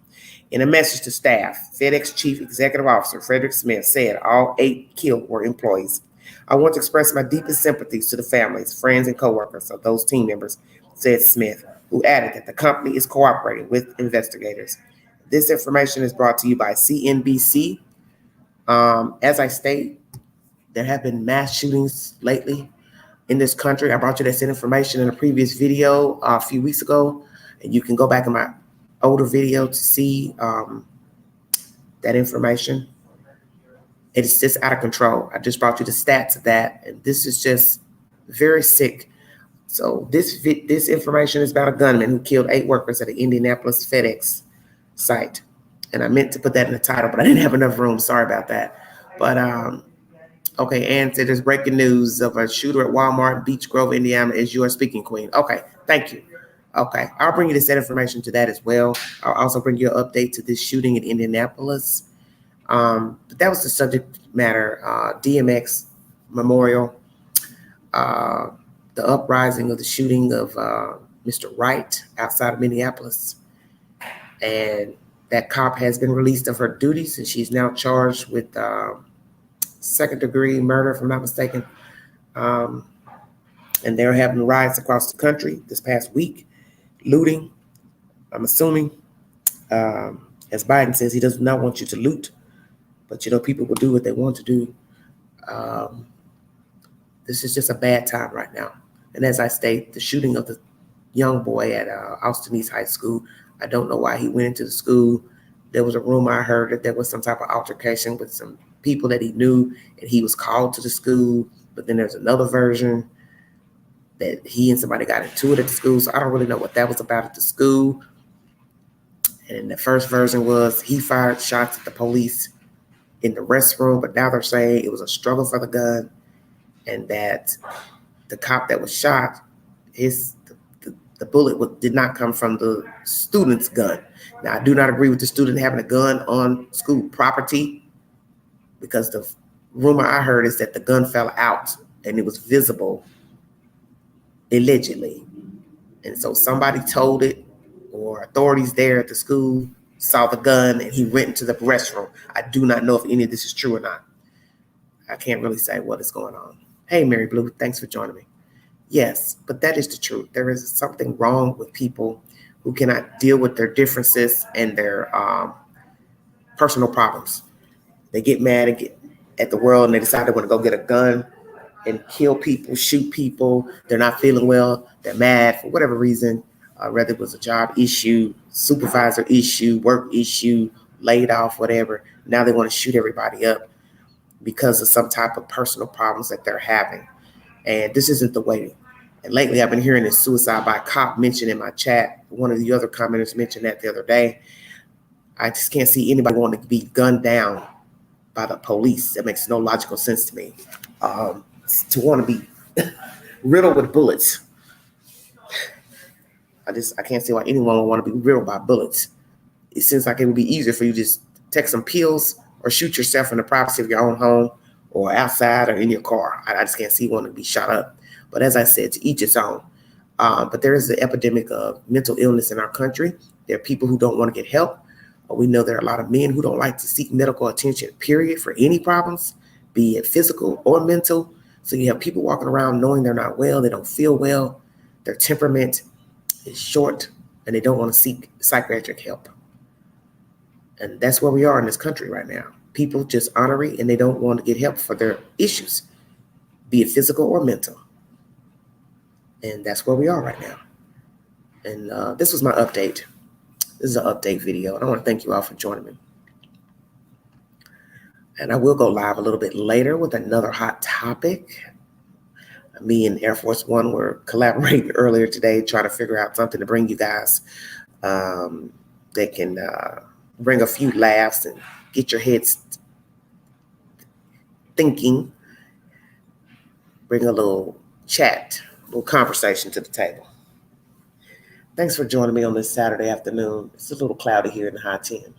In a message to staff, FedEx Chief Executive Officer Frederick Smith said all 8 killed were employees. I want to express my deepest sympathies to the families, friends, and coworkers of those team members, said Smith, who added that the company is cooperating with investigators. This information is brought to you by CNBC. As I state, there have been mass shootings lately in this country. I brought you that information in a previous video a few weeks ago, and you can go back in my older video to see that information. It's just out of control. I just brought you the stats of that, and this is just very sick. So this information is about a gunman who killed 8 workers at the Indianapolis FedEx site. And I meant to put that in the title, but I didn't have enough room. Sorry about that. But okay, Ann said there's breaking news of a shooter at Walmart in Beech Grove, Indiana, as you are speaking, Queen. Okay, thank you. Okay, I'll bring you this information to that as well. I'll also bring you an update to this shooting in Indianapolis. But that was the subject matter, DMX Memorial, the uprising of the shooting of Mr. Wright outside of Minneapolis. And that cop has been released of her duties, and she's now charged with second-degree murder, if I'm not mistaken. And they're having riots across the country this past week, looting, I'm assuming. As Biden says, he does not want you to loot. But, people will do what they want to do. This is just a bad time right now. And as I state, the shooting of the young boy at Austin East High School, I don't know why he went into the school. There was a rumor I heard that there was some type of altercation with some people that he knew, and he was called to the school. But then there's another version that he and somebody got into it at the school. So I don't really know what that was about at the school. And the first version was he fired shots at the police in the restroom, but now they're saying it was a struggle for the gun, and that the cop that was shot, the bullet did not come from the student's gun. Now, I do not agree with the student having a gun on school property, because the rumor I heard is that the gun fell out and it was visible, allegedly. And so somebody told it, or authorities there at the school saw the gun and he went into the restroom. I do not know if any of this is true or not. I can't really say what is going on. Hey, Mary Blue, thanks for joining me. Yes, but that is the truth. There is something wrong with people who cannot deal with their differences and their personal problems. They get mad and get at the world, and they decide they want to go get a gun and kill people, shoot people. They're not feeling well. They're mad for whatever reason, whether it was a job issue, supervisor issue, work issue, laid off, whatever. Now they want to shoot everybody up because of some type of personal problems that they're having. And this isn't the way. And lately I've been hearing this suicide by a cop mentioned in my chat. One of the other commenters mentioned that the other day. I just can't see anybody wanting to be gunned down by the police. That makes no logical sense to me. To want to be riddled with bullets. I can't see why anyone would want to be riddled by bullets. It seems like it would be easier for you to just take some pills or shoot yourself in the privacy of your own home or outside or in your car. I just can't see one to be shot up. But as I said, to each its own. But there is an epidemic of mental illness in our country. There are people who don't want to get help. We know there are a lot of men who don't like to seek medical attention, period, for any problems, be it physical or mental. So you have people walking around knowing they're not well, they don't feel well, their temperament is short, and they don't want to seek psychiatric help. And that's where we are in this country right now. People just ornery, and they don't want to get help for their issues, be it physical or mental. And that's where we are right now. And this was my update. This is an update video, and I want to thank you all for joining me. And I will go live a little bit later with another hot topic. Me and Air Force One were collaborating earlier today, trying to figure out something to bring you guys that can bring a few laughs and get your heads thinking, bring a little chat, a little conversation to the table. Thanks for joining me on this Saturday afternoon. It's a little cloudy here in the high 10.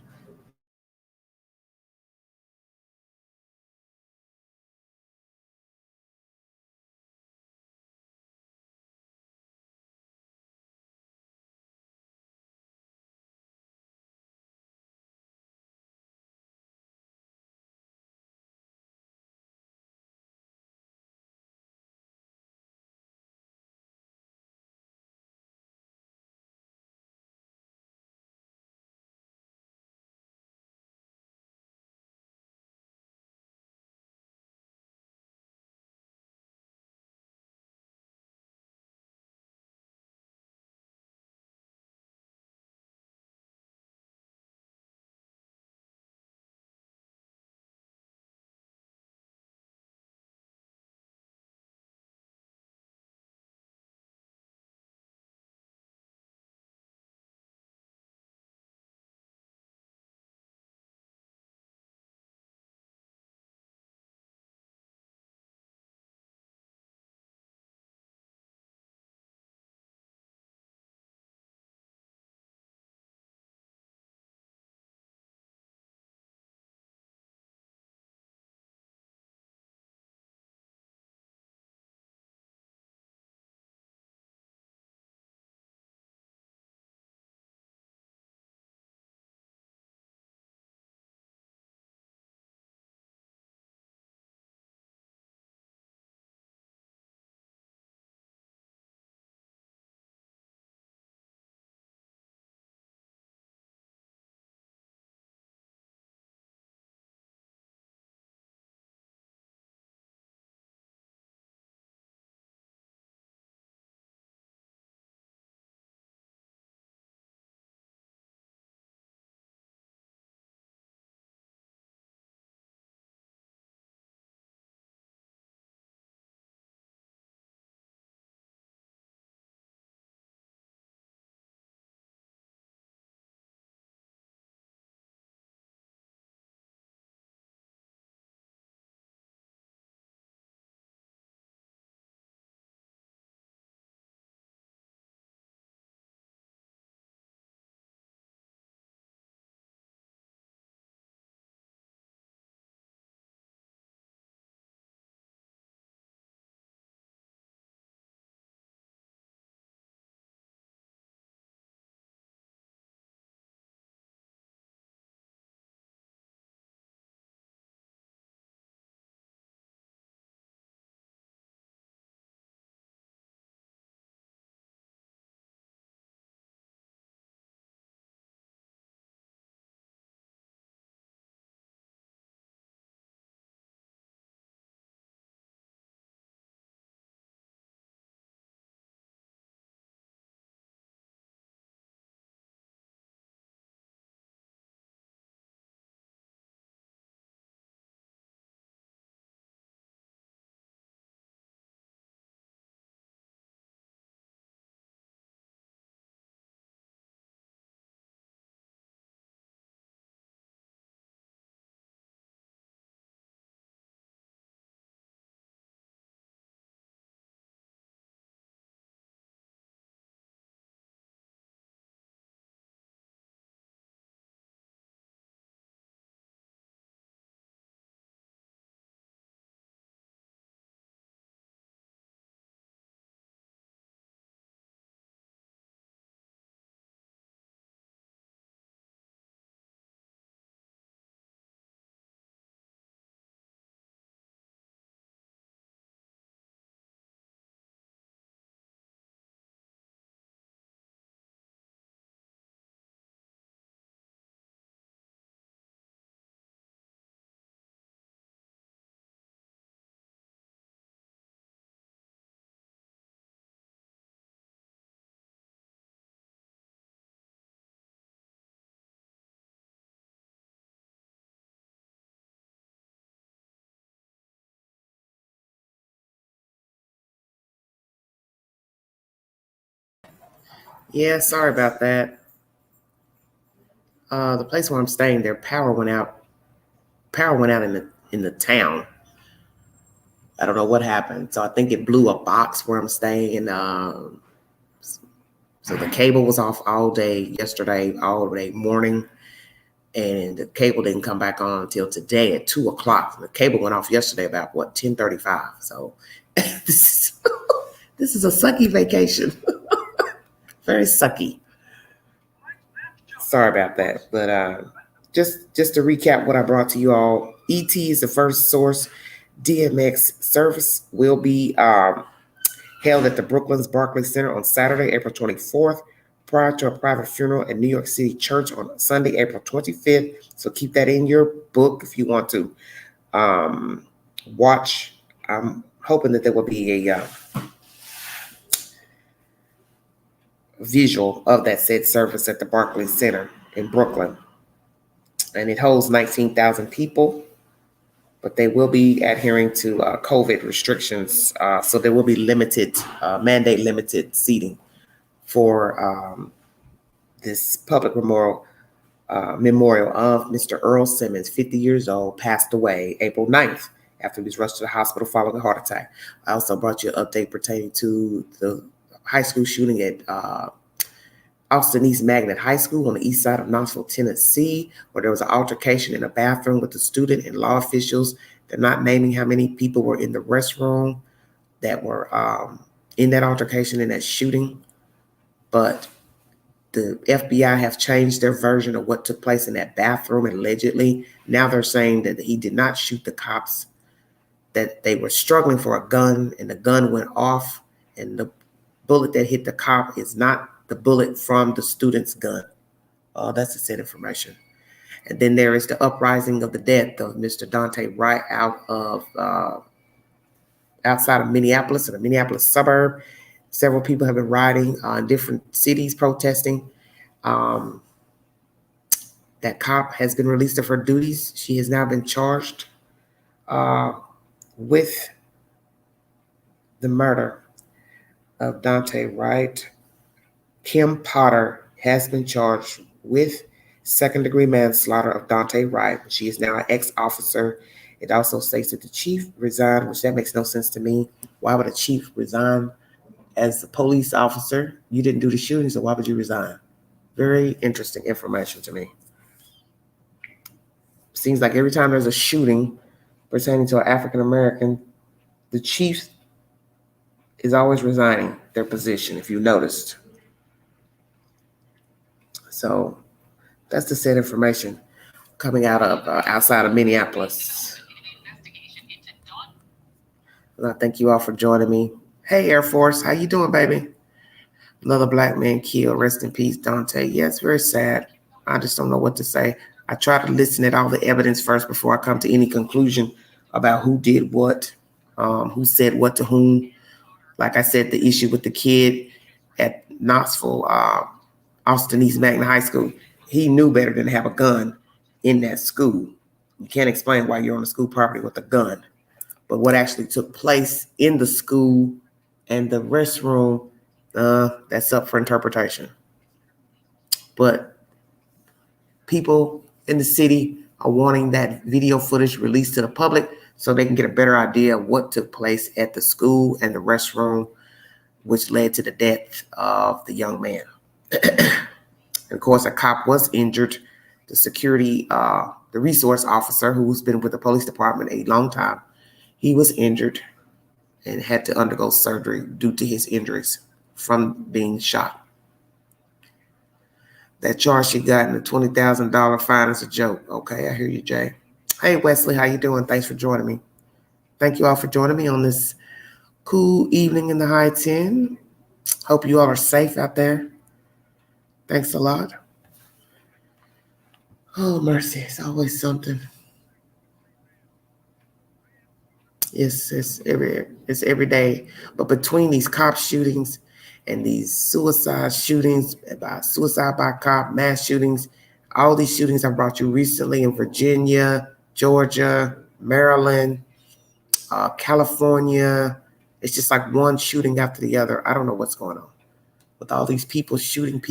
Yeah, sorry about that. The place where I'm staying, their power went out. Power went out in the town. I don't know what happened. So I think it blew a box where I'm staying, and so the cable was off all day yesterday, all day morning, and the cable didn't come back on until today at 2 o'clock. The cable went off yesterday about 10:35. So this is this is a sucky vacation. Very sucky. Sorry about that, but just to recap what I brought to you all, ET is the first source DMX service will be held at the Brooklyn's Barclays Center on Saturday, April 24th, prior to a private funeral at New York City Church on Sunday, April 25th. So keep that in your book if you want to watch. I'm hoping that there will be a visual of that said service at the Barclays Center in Brooklyn. And it holds 19,000 people, but they will be adhering to COVID restrictions. So there will be mandate limited seating for this public memorial of Mr. Earl Simmons, 50 years old, passed away April 9th after he was rushed to the hospital following a heart attack. I also brought you an update pertaining to the high school shooting at Austin East Magnet High School on the east side of Knoxville, Tennessee, where there was an altercation in a bathroom with the student and law officials. They're not naming how many people were in the restroom that were in that altercation, in that shooting, but the FBI have changed their version of what took place in that bathroom. Allegedly, now they're saying that he did not shoot the cops, that they were struggling for a gun and the gun went off, and the bullet that hit the cop is not the bullet from the student's gun. That's the said information. And then there is the uprising of the death of Mr. Daunte Wright outside of Minneapolis, in a Minneapolis suburb. Several people have been rioting in different cities protesting. That cop has been released of her duties. She has now been charged with the murder of Daunte Wright. Kim Potter has been charged with second-degree manslaughter of Daunte Wright. She is now an ex-officer. It also states that the chief resigned, which that makes no sense to me. Why would a chief resign as a police officer? You didn't do the shooting, so why would you resign? Very interesting information to me. Seems like every time there's a shooting pertaining to an African-American, the chief is always resigning their position, if you noticed. So that's the said information coming out of outside of Minneapolis. And I thank you all for joining me. Hey, Air Force, how you doing, baby? Another black man killed. Rest in peace, Daunte. Yeah, it's very sad. I just don't know what to say. I try to listen at all the evidence first before I come to any conclusion about who did what, who said what to whom. Like I said, the issue with the kid at Knoxville, Austin East Magnet High School, he knew better than to have a gun in that school. You can't explain why you're on the school property with a gun. But what actually took place in the school and the restroom, that's up for interpretation. But people in the city are wanting that video footage released to the public so they can get a better idea of what took place at the school and the restroom, which led to the death of the young man. And of course, a cop was injured. The security, the resource officer who's been with the police department a long time, he was injured and had to undergo surgery due to his injuries from being shot. That charge she got in the $20,000 fine is a joke. Okay, I hear you, Jay. Hey, Wesley, how you doing? Thanks for joining me. Thank you all for joining me on this cool evening in the high 10. Hope you all are safe out there. Thanks a lot. Oh, mercy. It's always something. It's every day. But between these cop shootings and these suicide shootings, suicide by cop, mass shootings, all these shootings I brought you recently in Virginia, Georgia, Maryland, California. It's just like one shooting after the other. I don't know what's going on. with all these people, shooting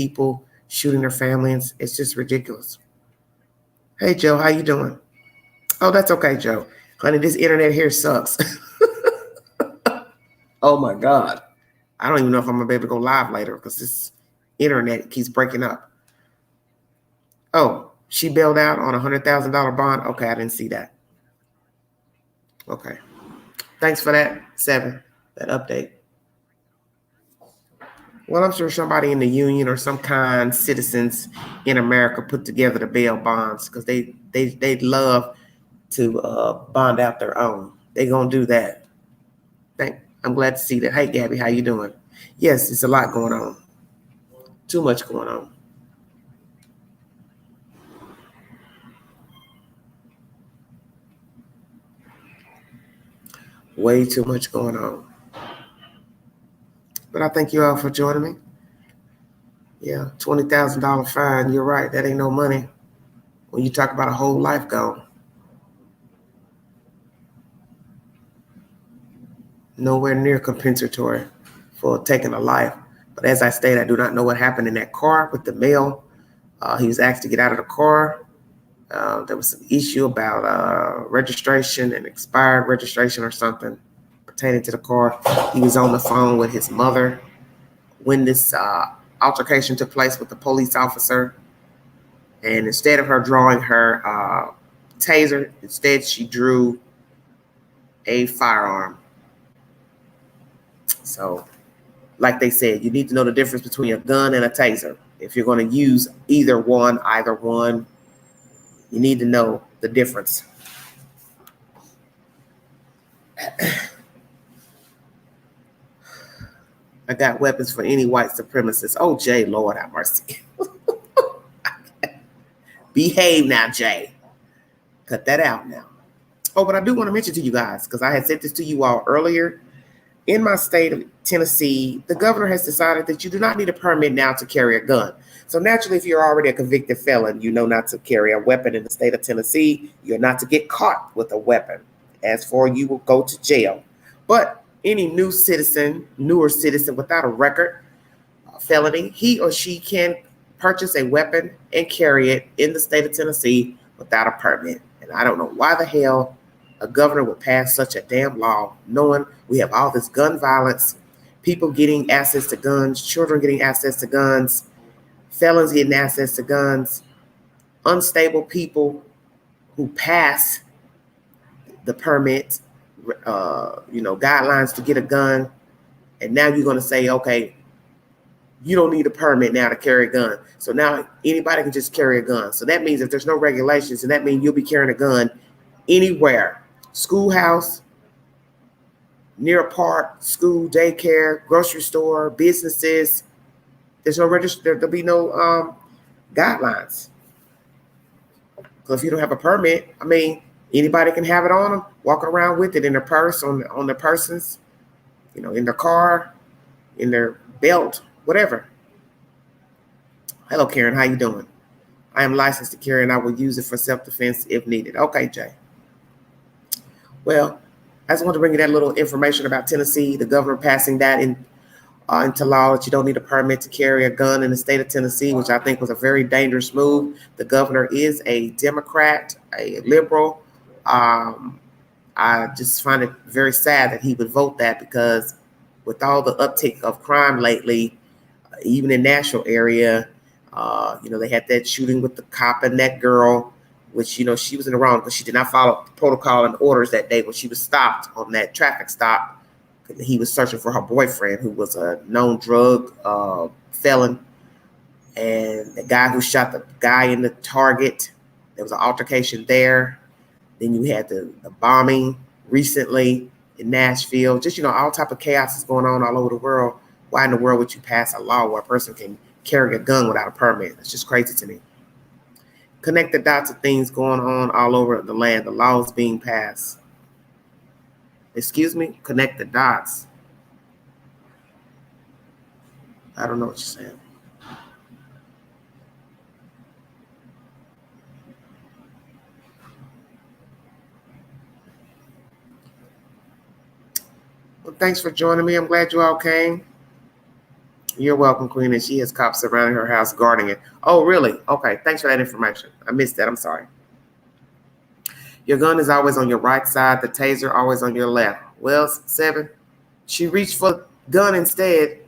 their families. It's just ridiculous. Hey, Joe, how you doing? Oh, that's okay, Joe. Honey, this internet here sucks. Oh, my God. I don't even know if I'm going to be able to go live later because this internet keeps breaking up. Oh, she bailed out on a $100,000 bond? Okay, I didn't see that. Okay. Thanks for that, 7, that update. Well, I'm sure somebody in the union or some kind citizens in America put together the bail bonds because they love to bond out their own. They gonna do that. I'm glad to see that. Hey, Gabby, how you doing? Yes, it's a lot going on. Too much going on. Way too much going on. But I thank you all for joining me. Yeah, $20,000 fine. You're right. That ain't no money when you talk about a whole life gone. Nowhere near compensatory for taking a life. But as I stated, I do not know what happened in that car with the male. He was asked to get out of the car. There was some issue about registration and expired registration or something pertaining to the car. He was on the phone with his mother when this altercation took place with the police officer. And instead of her drawing her taser, instead she drew a firearm. So, like they said, you need to know the difference between a gun and a taser. If you're going to use either one, you need to know the difference. I got weapons for any white supremacist. Oh, Jay, Lord have mercy. Behave now, Jay. Cut that out now. Oh, but I do want to mention to you guys, because I had said this to you all earlier. In my state of Tennessee, the governor has decided that you do not need a permit now to carry a gun. So naturally, if you're already a convicted felon, you know not to carry a weapon in the state of Tennessee. You're not to get caught with a weapon. As for you will go to jail. But any newer citizen without a record, felony, he or she can purchase a weapon and carry it in the state of Tennessee without a permit. And I don't know why the hell a governor would pass such a damn law, knowing we have all this gun violence, people getting access to guns, children getting access to guns, felons getting access to guns, unstable people who pass the permit, guidelines to get a gun. And now you're going to say, okay, you don't need a permit now to carry a gun. So now anybody can just carry a gun. So that means if there's no regulations, and that means you'll be carrying a gun anywhere. Schoolhouse, near a park, school, daycare, grocery store, businesses. There's no register. There'll be no guidelines. Because if you don't have a permit, I mean, anybody can have it on them, walking around with it in their purse, on their persons, in their car, in their belt, whatever. Hello, Karen. How you doing? I am licensed to carry, and I will use it for self-defense if needed. Okay, Jay. Well, I just want to bring you that little information about Tennessee, the governor passing that into law that you don't need a permit to carry a gun in the state of Tennessee, which I think was a very dangerous move. The governor is a Democrat, a liberal. I just find it very sad that he would vote that, because with all the uptick of crime lately, even in Nashville area, they had that shooting with the cop and that girl, which, she was in the wrong because she did not follow protocol and orders that day when she was stopped on that traffic stop. He was searching for her boyfriend, who was a known drug felon. And the guy who shot the guy in the Target, there was an altercation there. Then you had the bombing recently in Nashville. Just, all type of chaos is going on all over the world. Why in the world would you pass a law where a person can carry a gun without a permit? It's just crazy to me. Connect the dots of things going on all over the land. The laws being passed. Excuse me? Connect the dots. I don't know what you're saying. Well, thanks for joining me. I'm glad you all came. You're welcome, Queen. And she has cops around her house guarding it. Oh, really? Okay. Thanks for that information. I missed that. I'm sorry. Your gun is always on your right side. The taser always on your left. Well, 7. She reached for the gun instead.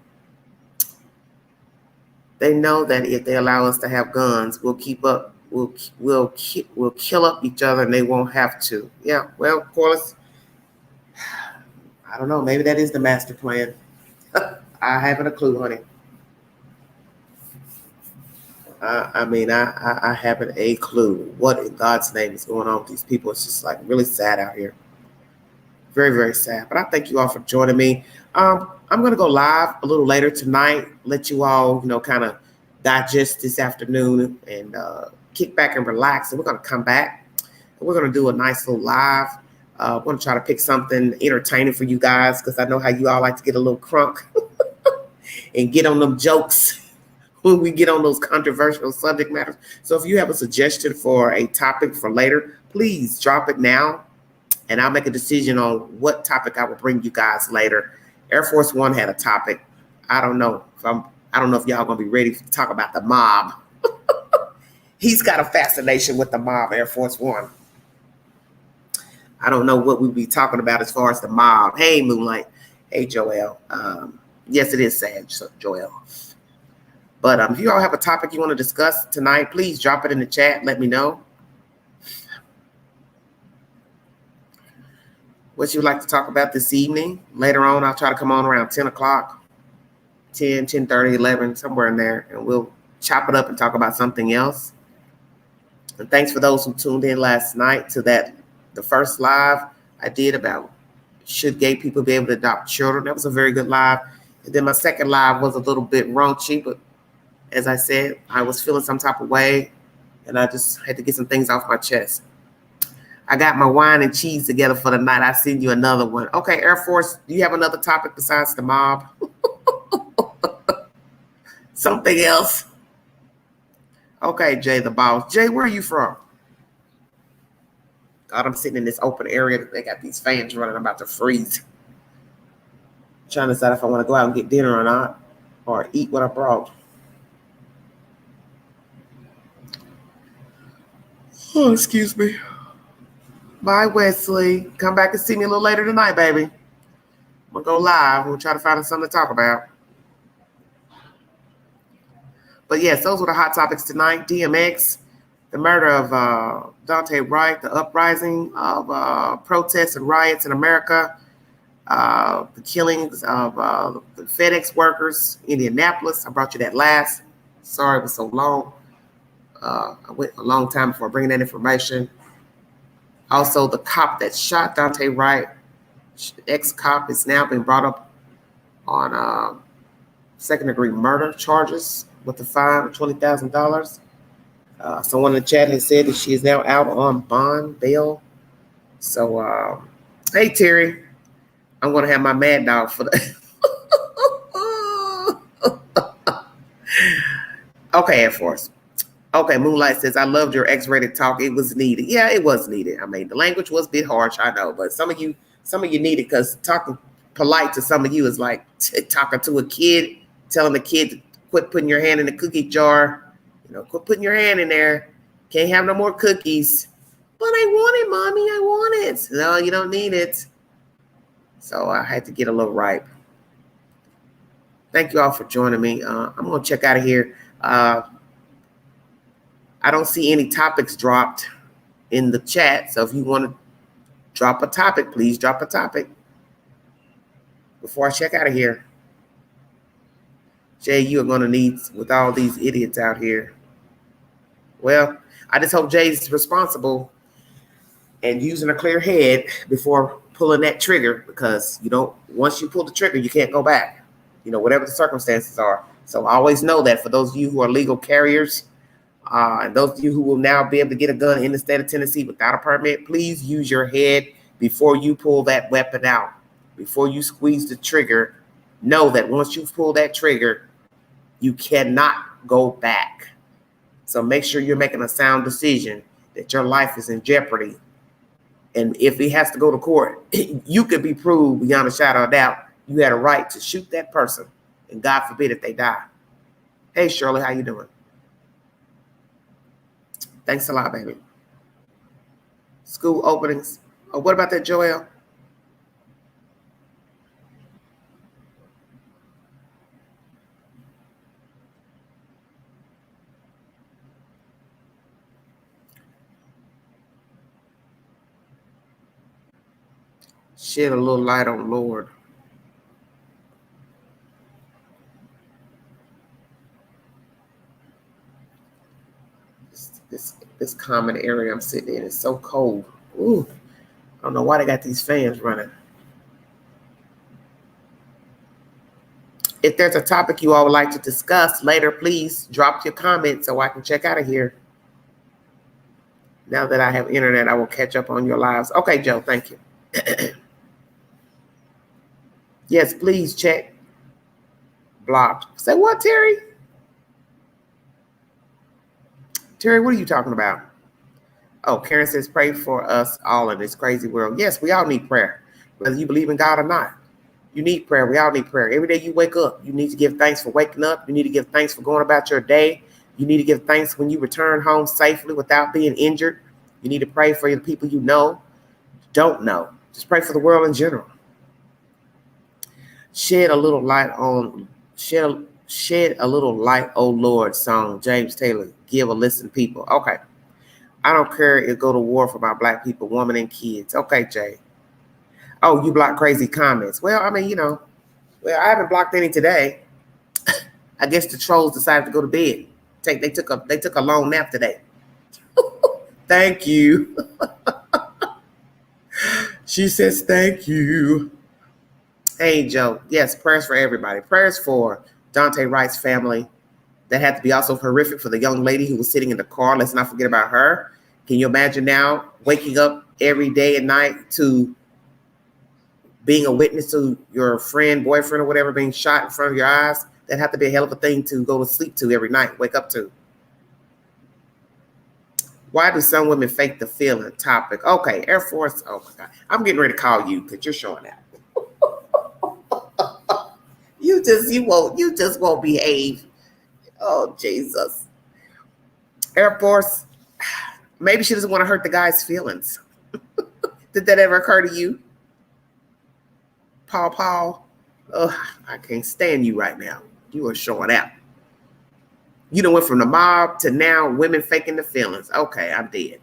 They know that if they allow us to have guns, we'll keep up. We'll kill up each other, and they won't have to. Yeah. Well, Corliss, I don't know. Maybe that is the master plan. I haven't a clue, honey. I haven't a clue what in God's name is going on with these people. It's just like really sad out here. Very, very sad. But I thank you all for joining me. I'm going to go live a little later tonight, let you all, kind of digest this afternoon and kick back and relax. And we're going to come back. And we're going to do a nice little live. I'm going to try to pick something entertaining for you guys because I know how you all like to get a little crunk and get on them jokes when we get on those controversial subject matters. So if you have a suggestion for a topic for later, please drop it now, and I'll make a decision on what topic I will bring you guys later. Air Force One had a topic. I don't know if y'all gonna be ready to talk about the mob. He's got a fascination with the mob, Air Force One. I don't know what we'll be talking about as far as the mob. Hey, Moonlight. Hey, Joel. Yes, it is sad, Joel. But if you all have a topic you want to discuss tonight, please drop it in the chat. Let me know. What you would like to talk about this evening. Later on, I'll try to come on around 10 o'clock, 10, 10:30, 11, somewhere in there, and we'll chop it up and talk about something else. And thanks for those who tuned in last night to the first live I did about should gay people be able to adopt children. That was a very good live. And then my second live was a little bit raunchy, but as I said, I was feeling some type of way, and I just had to get some things off my chest. I got my wine and cheese together for the night. I send you another one. Okay, Air Force, do you have another topic besides the mob? Something else? Okay, Jay the boss. Jay, where are you from? God, I'm sitting in this open area. They got these fans running. I'm about to freeze. I'm trying to decide if I want to go out and get dinner or not, or eat what I brought. Oh, excuse me. Bye, Wesley. Come back and see me a little later tonight, baby. I'm going to go live. We'll try to find something to talk about. But yes, those were the hot topics tonight. DMX, the murder of Daunte Wright, the uprising of protests and riots in America, the killings of the FedEx workers, Indianapolis. I brought you that last. Sorry it was so long. I went a long time before bringing that information. Also, the cop that shot Daunte Wright, ex-cop, is now being brought up on second-degree murder charges with a fine of $20,000. Someone in the chat has said that she is now out on bond bail. So, hey, Terry, I'm going to have my mad dog for the... Okay, Air Force. Okay, Moonlight says, I loved your X-rated talk. It was needed. Yeah, it was needed. I mean, the language was a bit harsh, I know, but some of you need it because talking polite to some of you is like talking to a kid, telling the kid to quit putting your hand in the cookie jar. Quit putting your hand in there. Can't have no more cookies. But I want it, Mommy. I want it. No, you don't need it. So I had to get a little ripe. Thank you all for joining me. I'm going to check out of here. I don't see any topics dropped in the chat. So if you want to drop a topic, please drop a topic before I check out of here. Jay, you are going to need with all these idiots out here. Well, I just hope Jay's responsible and using a clear head before pulling that trigger, because once you pull the trigger, you can't go back, whatever the circumstances are. So always know that for those of you who are legal carriers, and those of you who will now be able to get a gun in the state of Tennessee without a permit, please use your head before you pull that weapon out. Before you squeeze the trigger, know that once you pull that trigger, you cannot go back. So make sure you're making a sound decision, that your life is in jeopardy. And if it has to go to court, you could be proved beyond a shadow of doubt you had a right to shoot that person and God forbid if they die. Hey, Shirley, how you doing? Thanks a lot, baby. School openings. Oh, what about that, Joel? Shed a little light on Lord. This common area I'm sitting in is so cold. Ooh, I don't know why they got these fans running. If there's a topic you all would like to discuss later, please drop your comments so I can check out of here. Now that I have internet, I will catch up on your lives. Okay, Joe, thank you. Yes, please check. Blocked. Say what, Terry? Terry, what are you talking about? Oh, Karen says, pray for us all in this crazy world. Yes, we all need prayer, whether you believe in God or not. You need prayer. We all need prayer. Every day you wake up, you need to give thanks for waking up. You need to give thanks for going about your day. You need to give thanks when you return home safely without being injured. You need to pray for the people you know, don't know. Just pray for the world in general. Shed a little light, oh Lord song, James Taylor. Give a listen, people. Okay. I don't care if go to war for my black people, women, and kids. Okay, Jay. Oh, you block crazy comments. Well, I mean, I haven't blocked any today. I guess the trolls decided to go to bed. They took a long nap today. Thank you. She says thank you. Hey, Joe. Yes, prayers for everybody. Prayers for Daunte Wright's family. That had to be also horrific for the young lady who was sitting in the car. Let's not forget about her. Can you imagine now waking up every day and night to being a witness to your friend, boyfriend, or whatever being shot in front of your eyes? That have to be a hell of a thing to go to sleep to every night, wake up to. Why do some women fake the feeling? Topic. Okay, Air Force. Oh my God. I'm getting ready to call you because you're showing out. You just won't behave. Oh, Jesus. Air Force. Maybe she doesn't want to hurt the guy's feelings. Did that ever occur to you? Paul. Ugh, I can't stand you right now. You are showing out. You done went from the mob to now women faking the feelings. Okay, I'm dead.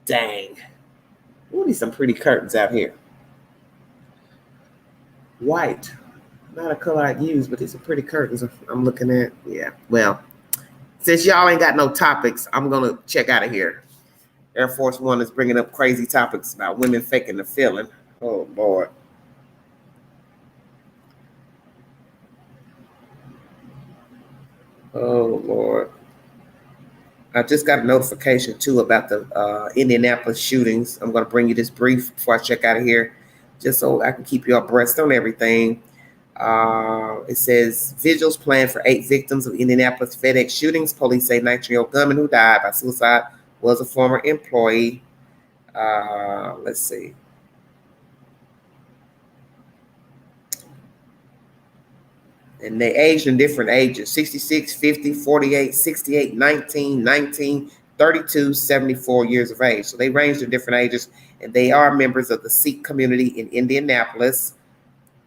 Dang. We need some pretty curtains out here. White. Not a color I'd use, but these are pretty curtains I'm looking at. Yeah, well, since y'all ain't got no topics, I'm going to check out of here. Air Force One is bringing up crazy topics about women faking the feeling. Oh, Lord. Oh, Lord. I just got a notification, too, about the Indianapolis shootings. I'm going to bring you this brief before I check out of here, just so I can keep you abreast on everything. It says, vigils planned for 8 victims of Indianapolis FedEx shootings. Police say 19-year-old gunman who died by suicide was a former employee. Let's see. And they aged in different ages, 66, 50, 48, 68, 19, 32, 74 years of age. So they ranged in different ages, and they are members of the Sikh community in Indianapolis,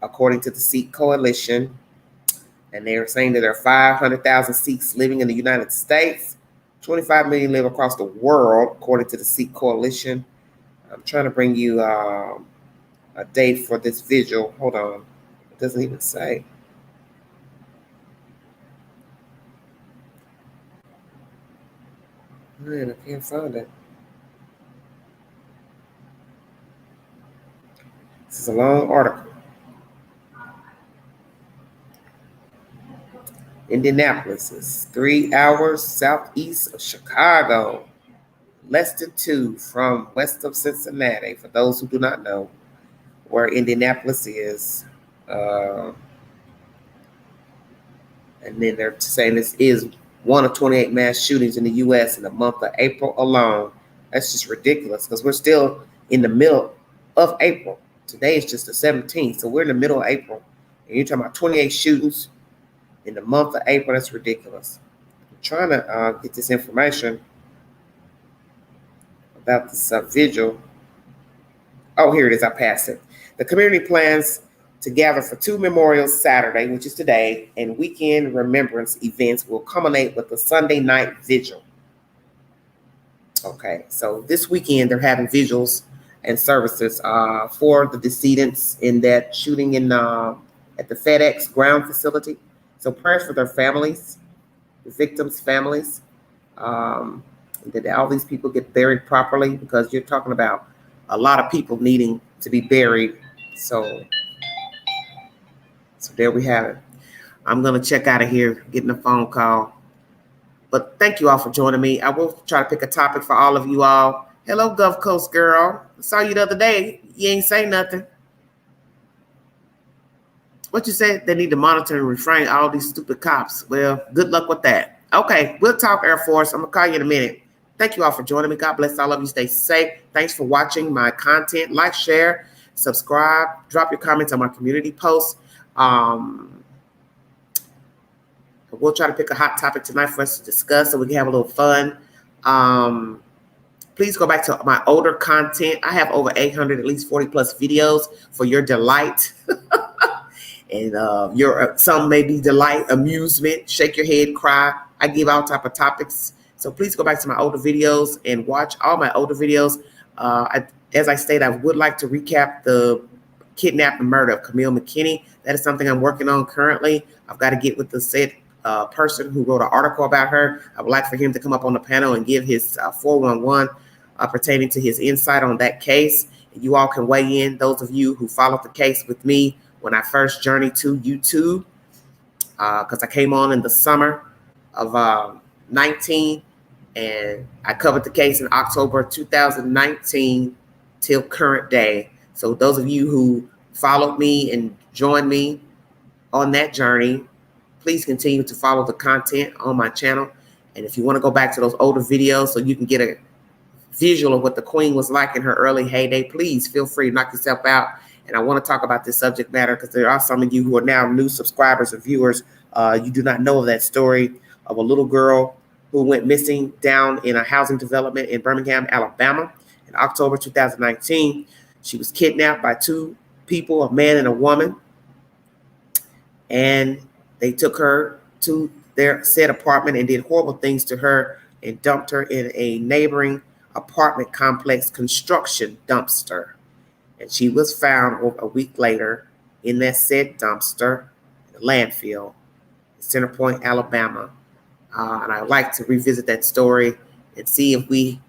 according to the Sikh Coalition. And they are saying that there are 500,000 Sikhs living in the United States. 25 million live across the world, according to the Sikh Coalition. I'm trying to bring you a date for this vigil. Hold on. It doesn't even say. Man, I can't find it. This is a long article. Indianapolis is 3 hours southeast of Chicago, less than 2 from west of Cincinnati. For those who do not know where Indianapolis is, and then they're saying this is one of 28 mass shootings in the U.S. in the month of April alone. That's just ridiculous because we're still in the middle of April Today is just the 17th, so we're in the middle of April. And you're talking about 28 shootings in the month of April. That's ridiculous. I'm trying to get this information about this vigil. Oh, here it is. I passed it. The community plans to gather for 2 memorials Saturday, which is today, and weekend remembrance events will culminate with the Sunday night vigil. Okay, so this weekend they're having vigils and services for the decedents in that shooting in at the FedEx ground facility. So prayers for their families, the victims' families, that all these people get buried properly, because you're talking about a lot of people needing to be buried. So there we have it. I'm going to check out of here, getting a phone call. But thank you all for joining me. I will try to pick a topic for all of you all. Hello, Gulf Coast girl. I saw you the other day. You ain't say nothing. What you said? They need to monitor and refrain all these stupid cops. Well, good luck with that. Okay, we'll talk, Air Force. I'm going to call you in a minute. Thank you all for joining me. God bless all of you. Stay safe. Thanks for watching my content. Like, share, subscribe. Drop your comments on my community posts. We'll try to pick a hot topic tonight for us to discuss so we can have a little fun. Please go back to my older content. I have over 800, at least 40 plus videos for your delight. And some may be delight, amusement, shake your head, cry. I give all type of topics. So please go back to my older videos and watch all my older videos. As I stated, I would like to recap the kidnap and murder of Camille McKinney. That is something I'm working on currently. I've got to get with the said person who wrote an article about her. I would like for him to come up on the panel and give his 411 pertaining to his insight on that case. And you all can weigh in, those of you who followed the case with me when I first journeyed to YouTube, because I came on in the summer of 19, and I covered the case in October 2019 till current day. So those of you who followed me and joined me on that journey, please continue to follow the content on my channel. And if you want to go back to those older videos so you can get a visual of what the Queen was like in her early heyday, please feel free to knock yourself out. And I want to talk about this subject matter because there are some of you who are now new subscribers and viewers. You do not know of that story of a little girl who went missing down in a housing development in Birmingham, Alabama in October 2019. She was kidnapped by 2 people, a man and a woman. And they took her to their said apartment and did horrible things to her and dumped her in a neighboring apartment complex construction dumpster. And she was found over a week later in that said dumpster, in the landfill, in Center Point, Alabama. And I'd like to revisit that story and see if we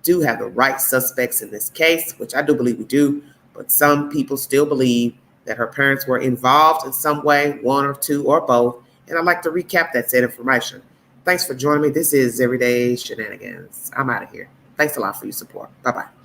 do have the right suspects in this case, which I do believe we do. But some people still believe that her parents were involved in some way, 1 or 2 or both. And I'd like to recap that said information. Thanks for joining me. This is Everyday Shenanigans. I'm out of here. Thanks a lot for your support. Bye-bye.